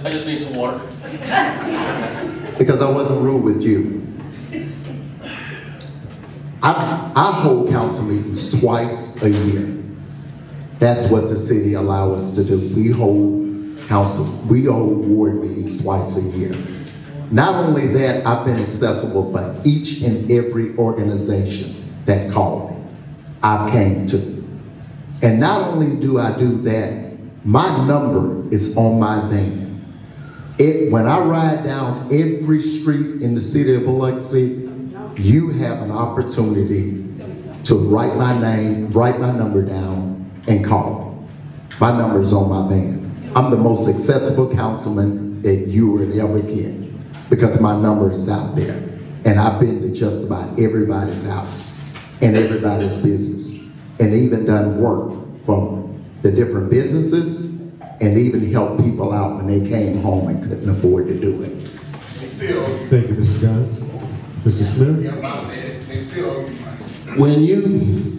I just need some water. Because I wasn't rude with you. I hold council meetings twice a year. That's what the city allows us to do. We hold ward meetings twice a year. Not only that, I've been accessible for each and every organization that called me. I came to. And not only do I do that, my number is on my van. When I ride down every street in the city of Biloxi, you have an opportunity to write my name, write my number down, and call me. My number is on my van. I'm the most accessible councilman that you would ever get because my number is out there. And I've been to just about everybody's house and everybody's business and even done work from the different businesses and even helped people out when they came home and couldn't afford to do it. Thank you, Mr. Giles. Mr. Smith? Yeah, I said, they still owe you money. When you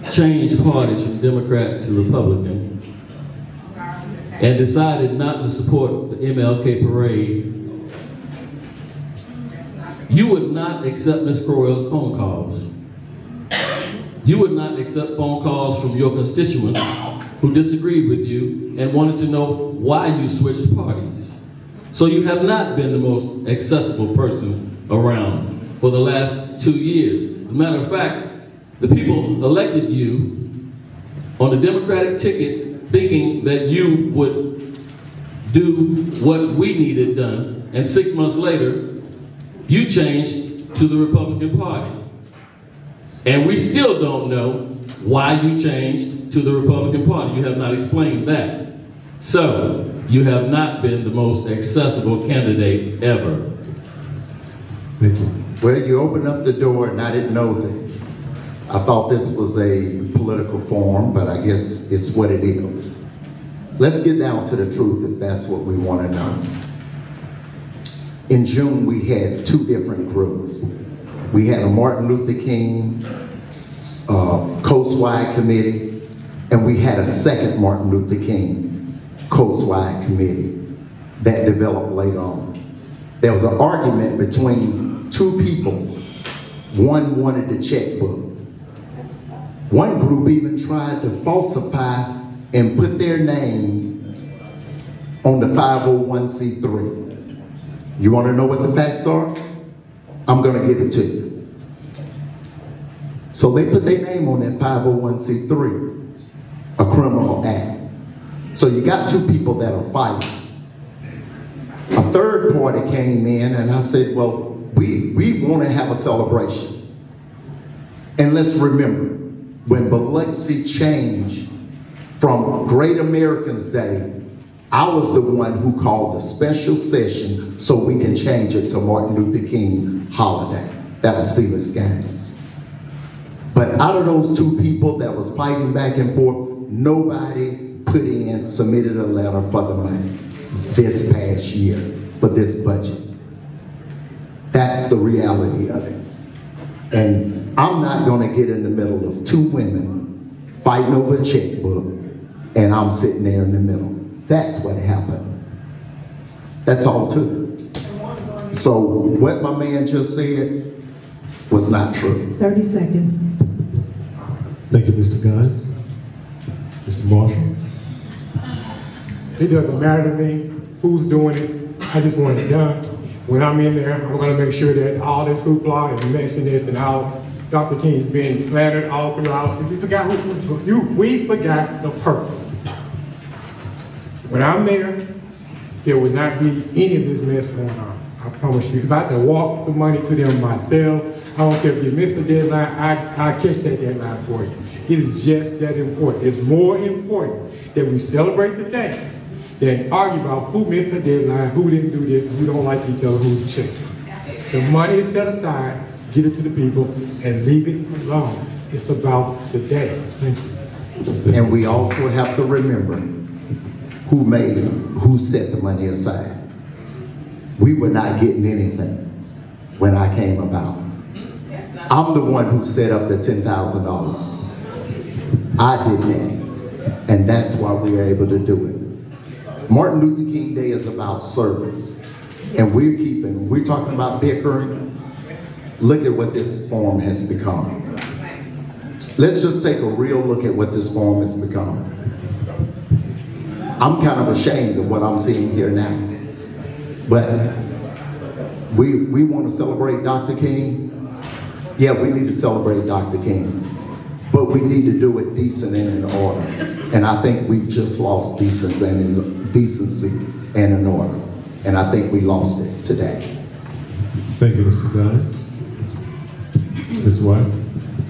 changed parties from Democrat to Republican and decided not to support the MLK parade, you would not accept Ms. Crowell's phone calls. You would not accept phone calls from your constituents who disagreed with you and wanted to know why you switched parties. So you have not been the most accessible person around for the last 2 years. As a matter of fact, the people elected you on the Democratic ticket thinking that you would do what we needed done, and 6 months later, you changed to the Republican Party. And we still don't know why you changed to the Republican Party. You have not explained that. So, you have not been the most accessible candidate ever. Thank you. Well, you opened up the door and I didn't know that. I thought this was a political forum, but I guess it's what it is. Let's get down to the truth if that's what we want to know. In June, we had 2 different groups. We had a Martin Luther King coast-wide committee, and we had a second Martin Luther King coast-wide committee that developed later on. There was an argument between 2 people One wanted the checkbook. One group even tried to falsify and put their name on the 501c3. You want to know what the facts are? I'm going to give it to you. So they put their name on that 501c3, a criminal act. So you got two people that are fighting. A third party came in and I said, well, we want to have a celebration. And let's remember, when Biloxi changed from Great Americans Day, I was the one who called the special session so we can change it to Martin Luther King holiday. That was Felix. But out of those two people that was fighting back and forth, nobody submitted a letter for the money this past year for this budget. That's the reality of it. And I'm not gonna get in the middle of two women fighting over a checkbook and I'm sitting there in the middle. That's what happened. That's all to it. So what my man just said was not true. 30 seconds. Thank you, Mr. Guns. Mr. Marshall. It doesn't matter to me who's doing it. I just want it done. When I'm in there, I'm gonna make sure that all this hoopla and messiness and how Dr. King's being slandered all throughout. We forgot the purpose. When I'm there would not be any of this mess going on. I promise you. If I had to walk the money to them myself, I don't care if you miss the deadline, I catch that deadline for you. It is just that important. It's more important that we celebrate the day than argue about who missed the deadline, who didn't do this, who don't like each other, who's cheating. The money is set aside, give it to the people, and leave it alone. It's about the day. Thank you. And we also have to remember who set the money aside. We were not getting anything when I came about. I'm the one who set up the $10,000. I did that. And that's why we were able to do it. Martin Luther King Day is about service. And we're talking about bickering. Look at what this forum has become. Let's just take a real look at what this forum has become. I'm kind of ashamed of what I'm seeing here now. But we want to celebrate Dr. King. Yeah, we need to celebrate Dr. King. But we need to do it decent and in order. And I think we've just lost decency and in order. And I think we lost it today. Thank you, Mr. Guns. Ms. White.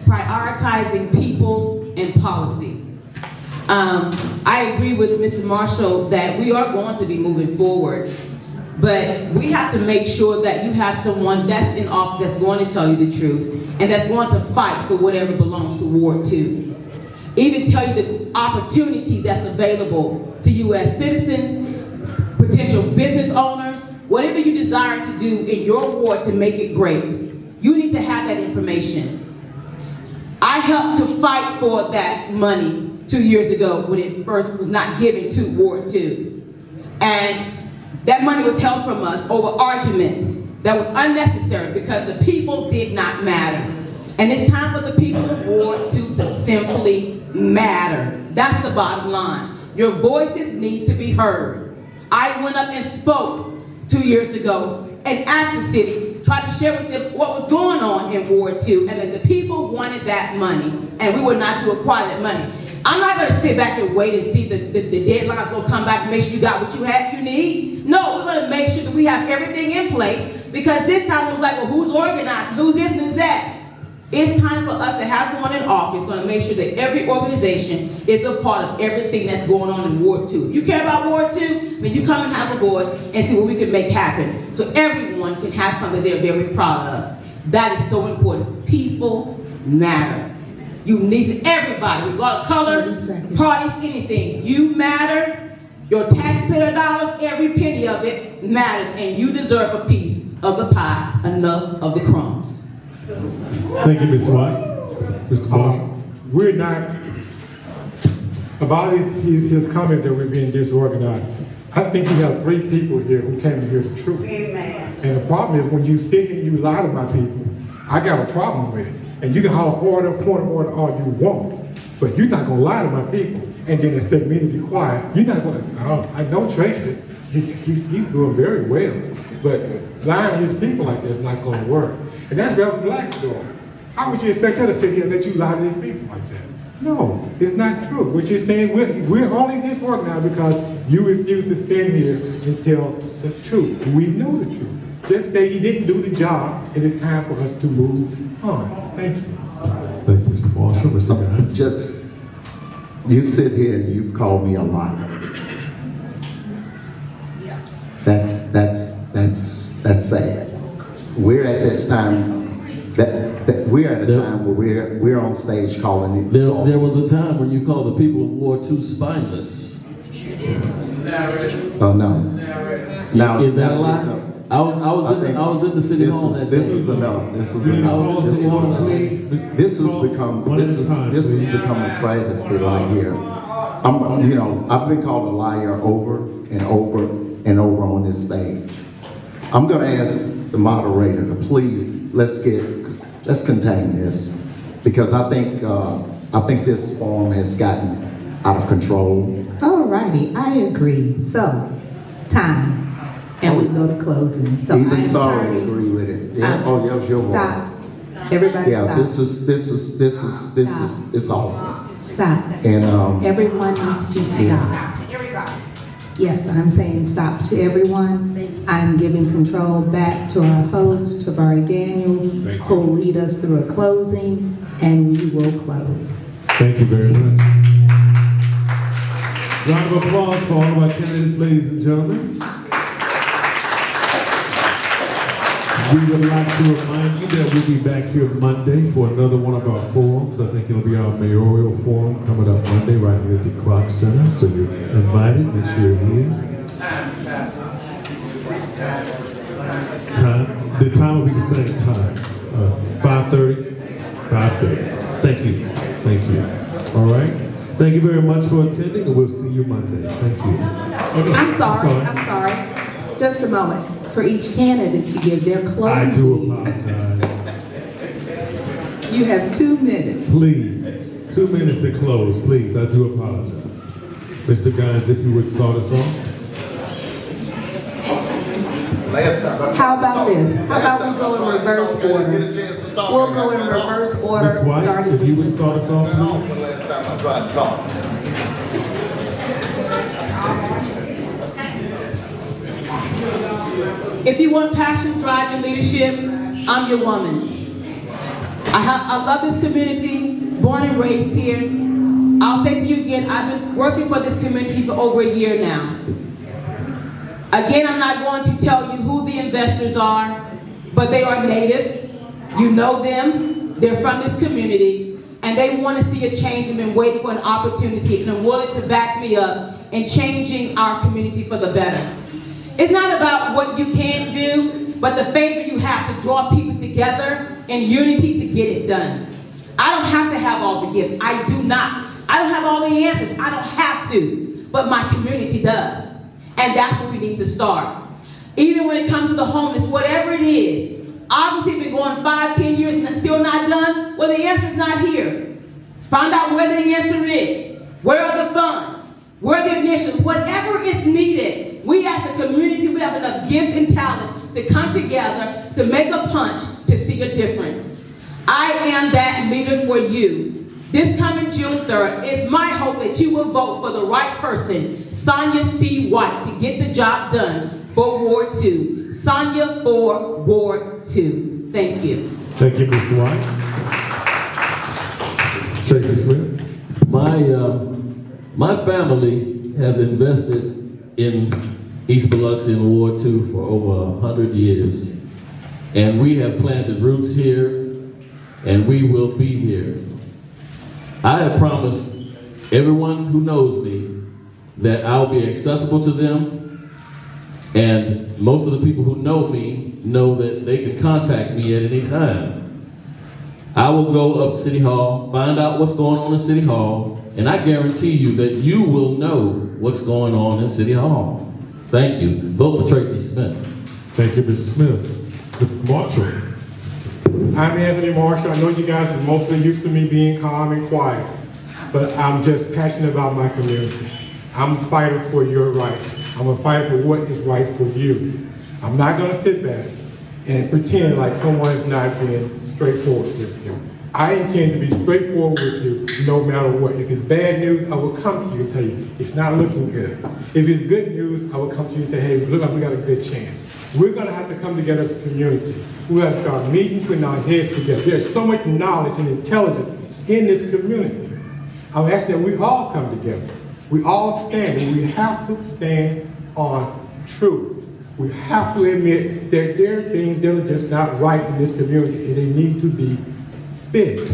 Prioritizing people and policies. I agree with Mr. Marshall that we are going to be moving forward, but we have to make sure that you have someone that's in office that's going to tell you the truth and that's going to fight for whatever belongs to Ward 2. Even tell you the opportunity that's available to you as citizens, potential business owners, whatever you desire to do in your ward to make it great. You need to have that information. I helped to fight for that money 2 years ago when it first was not given to Ward 2. And that money was held from us over arguments that was unnecessary because the people did not matter. And it's time for the people of Ward 2 to simply matter. That's the bottom line. Your voices need to be heard. I went up and spoke 2 years ago and asked the city, tried to share with them what was going on in Ward 2, and that the people wanted that money, and we were not to acquire that money. I'm not going to sit back and wait and see the deadline's going to come back and make sure you got what you need. No, we're going to make sure that we have everything in place, because this time it was like, well, who's organized? Who's this? Who's that? It's time for us to have someone in office going to make sure that every organization is a part of everything that's going on in Ward 2. If you care about Ward 2, then you come and have a voice and see what we can make happen. So everyone can have something they're very proud of. That is so important. People matter. You need everybody, regardless of color, parties, anything. You matter. Your taxpayer dollars, every penny of it matters, and you deserve a piece of the pie, enough of the crumbs. Thank you, Ms. White. Mr. Marshall. We're not, about his comments that we're being disorganized, I think you have 3 people here who came to hear the truth. Amen. And the problem is when you sit and you lie to my people, I got a problem with it. And you can holler order, point of order all you want, but you're not gonna lie to my people and then expect me to be quiet. You're not gonna, I know Tracey, he's doing very well, but lying to his people like that is not gonna work. And that's Reverend Black's doing. How would you expect her to sit here and let you lie to his people like that? No, it's not true. What you're saying, we're only in this work now because you refuse to stand here and tell the truth. We know the truth. Just say you didn't do the job, and it's time for us to move on. Thank you. Thank you, Mr. Marshall. Mr. Guy. Just, you sit here and you call me a liar. That's sad. We're at this time, we're at a time where we're on stage calling it. There was a time when you called the people of Ward 2 spineless. Oh, no. Now, Is that a lie? I was in the city hall that day. This is enough. This is enough. This has become a travesty right here. I've been called a liar over and over and over on this stage. I'm going to ask the moderator to please let's contain this, because I think this forum has gotten out of control. All righty, I agree. So, time. And we go to closing. So Even I'm sorry starting. agree with it. Yeah. Oh, yeah, your voice. Stop. Everybody Yeah, stop. this is it's awful. Stop. And Everyone needs to stop. Yes, I'm saying stop to everyone. I'm giving control back to our host, Tabari Daniels, who will lead us through a closing, and we will close. Thank you very much. Round of applause for all of our candidates, ladies and gentlemen. We would like to remind you that we'll be back here Monday for another one of our forums. I think it'll be our mayoral forum coming up Monday right here at the Kroc Center. So you're invited, make sure you're here. Time. The time will be the same time. 5:30. 5:30. Thank you. Thank you. All right. Thank you very much for attending, and we'll see you Monday. Thank you. Okay. I'm sorry. Just a moment. For each candidate to give their closing. I do apologize. You have 2 minutes. Please, 2 minutes to close, please. I do apologize. Mr. Guys, if you would start us off. How about this? How about we go in reverse order? We'll go in reverse order. Ms. White, starting if you with would start us off, please. last time I tried to talk. If you want passion, drive, and leadership, I'm your woman. I love this community, born and raised here. I'll say to you again, I've been working for this community for over a year now. Again, I'm not going to tell you who the investors are, but they are native. You know them. They're from this community, and they want to see a change and been waiting for an opportunity, and are willing to back me up in changing our community for the better. It's not about what you can do, but the favor you have to draw people together in unity to get it done. I don't have to have all the gifts. I do not. I don't have all the answers. I don't have to, but my community does. And that's where we need to start. Even when it comes to the homeless, whatever it is, obviously we've been going 5, 10 years and still not done, well, the answer's not here. Find out where the answer is. Where are the funds? Where are the initiatives? Whatever is needed, we as a community, we have enough gifts and talent to come together to make a punch to see a difference. I am that leader for you. This coming June 3rd, it's my hope that you will vote for the right person, Sonya C. White, to get the job done for Ward 2. Sonya for Ward 2. Thank you. Thank you, Ms. White. Tracey Smith. My family has invested in East Biloxi and Ward 2 for over 100 years. And we have planted roots here, and we will be here. I have promised everyone who knows me that I'll be accessible to them, and most of the people who know me know that they can contact me at any time. I will go up to City Hall, find out what's going on in City Hall, and I guarantee you that you will know what's going on in City Hall. Thank you. Vote for Tracey Smith. Thank you, Mr. Smith. Mr. Marshall. I'm Anthony Marshall. I know you guys are mostly used to me being calm and quiet, but I'm just passionate about my community. I'm a fighter for your rights. I'm a fighter for what is right for you. I'm not going to sit back and pretend like someone is not being straightforward with you. I intend to be straightforward with you no matter what. If it's bad news, I will come to you and tell you it's not looking good. If it's good news, I will come to you and say, hey, look like we got a good chance. We're going to have to come together as a community. We have to start meeting, putting our heads together. There's so much knowledge and intelligence in this community. I'm asking that we all come together. We all stand, and we have to stand on truth. We have to admit that there are things that are just not right in this community, and they need to be fixed.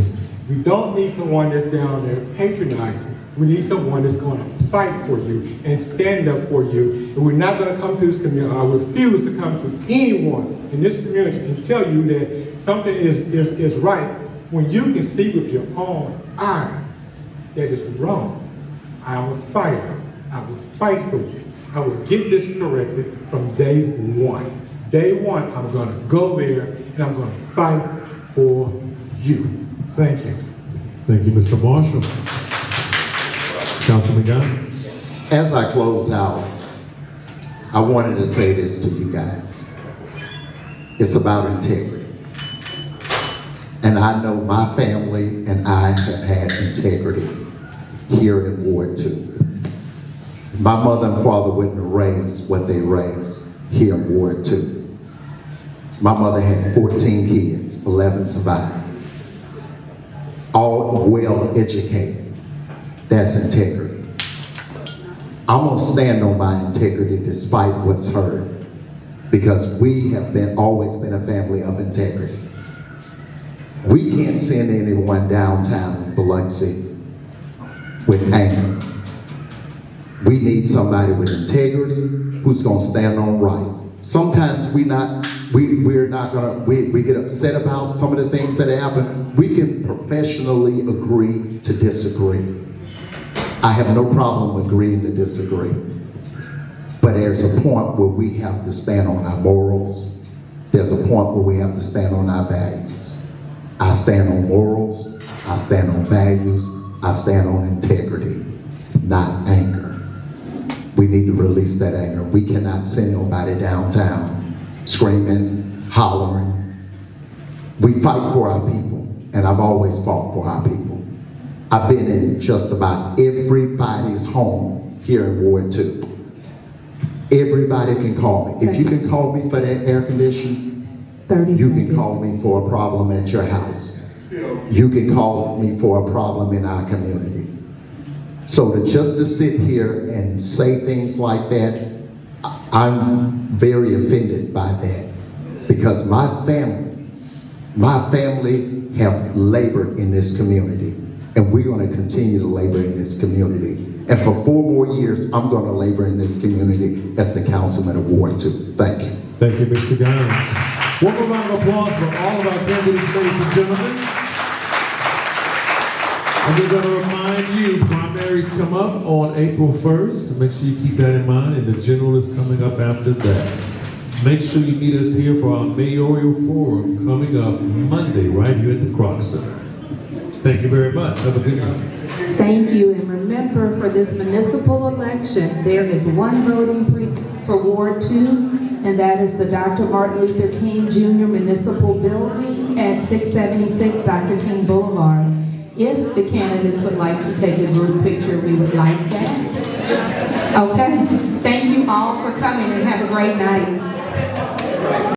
We don't need someone that's down there patronizing. We need someone that's going to fight for you and stand up for you. And we're not going to come to this community. I refuse to come to anyone in this community and tell you that something is right when you can see with your own eyes that it's wrong. I am a fighter. I will fight for you. I will get this corrected from day one. Day one, I'm going to go there and I'm going to fight for you. Thank you. Thank you, Mr. Marshall. Councilman Guy? As I close out, I wanted to say this to you guys. It's about integrity. And I know my family and I have had integrity here in Ward 2. My mother and father wouldn't have raised what they raised here in Ward 2. My mother had 14 kids, 11 survived. All well educated. That's integrity. I'm gonna stand on my integrity despite what's heard, because we have always been a family of integrity. We can't send anyone downtown in Biloxi with anger. We need somebody with integrity who's gonna stand on right. Sometimes we get upset about some of the things that happen. We can professionally agree to disagree. I have no problem agreeing to disagree. But there's a point where we have to stand on our morals. There's a point where we have to stand on our values. I stand on morals, I stand on values, I stand on integrity, not anger. We need to release that anger. We cannot send nobody downtown screaming, hollering. We fight for our people, and I've always fought for our people. I've been in just about everybody's home here in Ward 2. Everybody can call me. If you can call me for that air conditioning, you can call me for a problem at your house. You can call me for a problem in our community. So just to sit here and say things like that, I'm very offended by that, because my family have labored in this community, and we're going to continue to labor in this community. And for 4 more years, I'm going to labor in this community as the councilman of Ward 2. Thank you. Thank you, Mr. Guy. One more round of applause for all of our candidates, ladies and gentlemen. And we're going to remind you, primaries come up on April 1st. Make sure you keep that in mind, and the general is coming up after that. Make sure you meet us here for our mayoral forum coming up Monday, right here at the Kroc Center. Thank you very much. Have a good night. Thank you, and remember, for this municipal election, there is one voting precinct for Ward 2, and that is the Dr. Martin Luther King Jr. Municipal Building at 676 Dr. King Boulevard. If the candidates would like to take a group picture, we would like that. Okay? Thank you all for coming, and have a great night.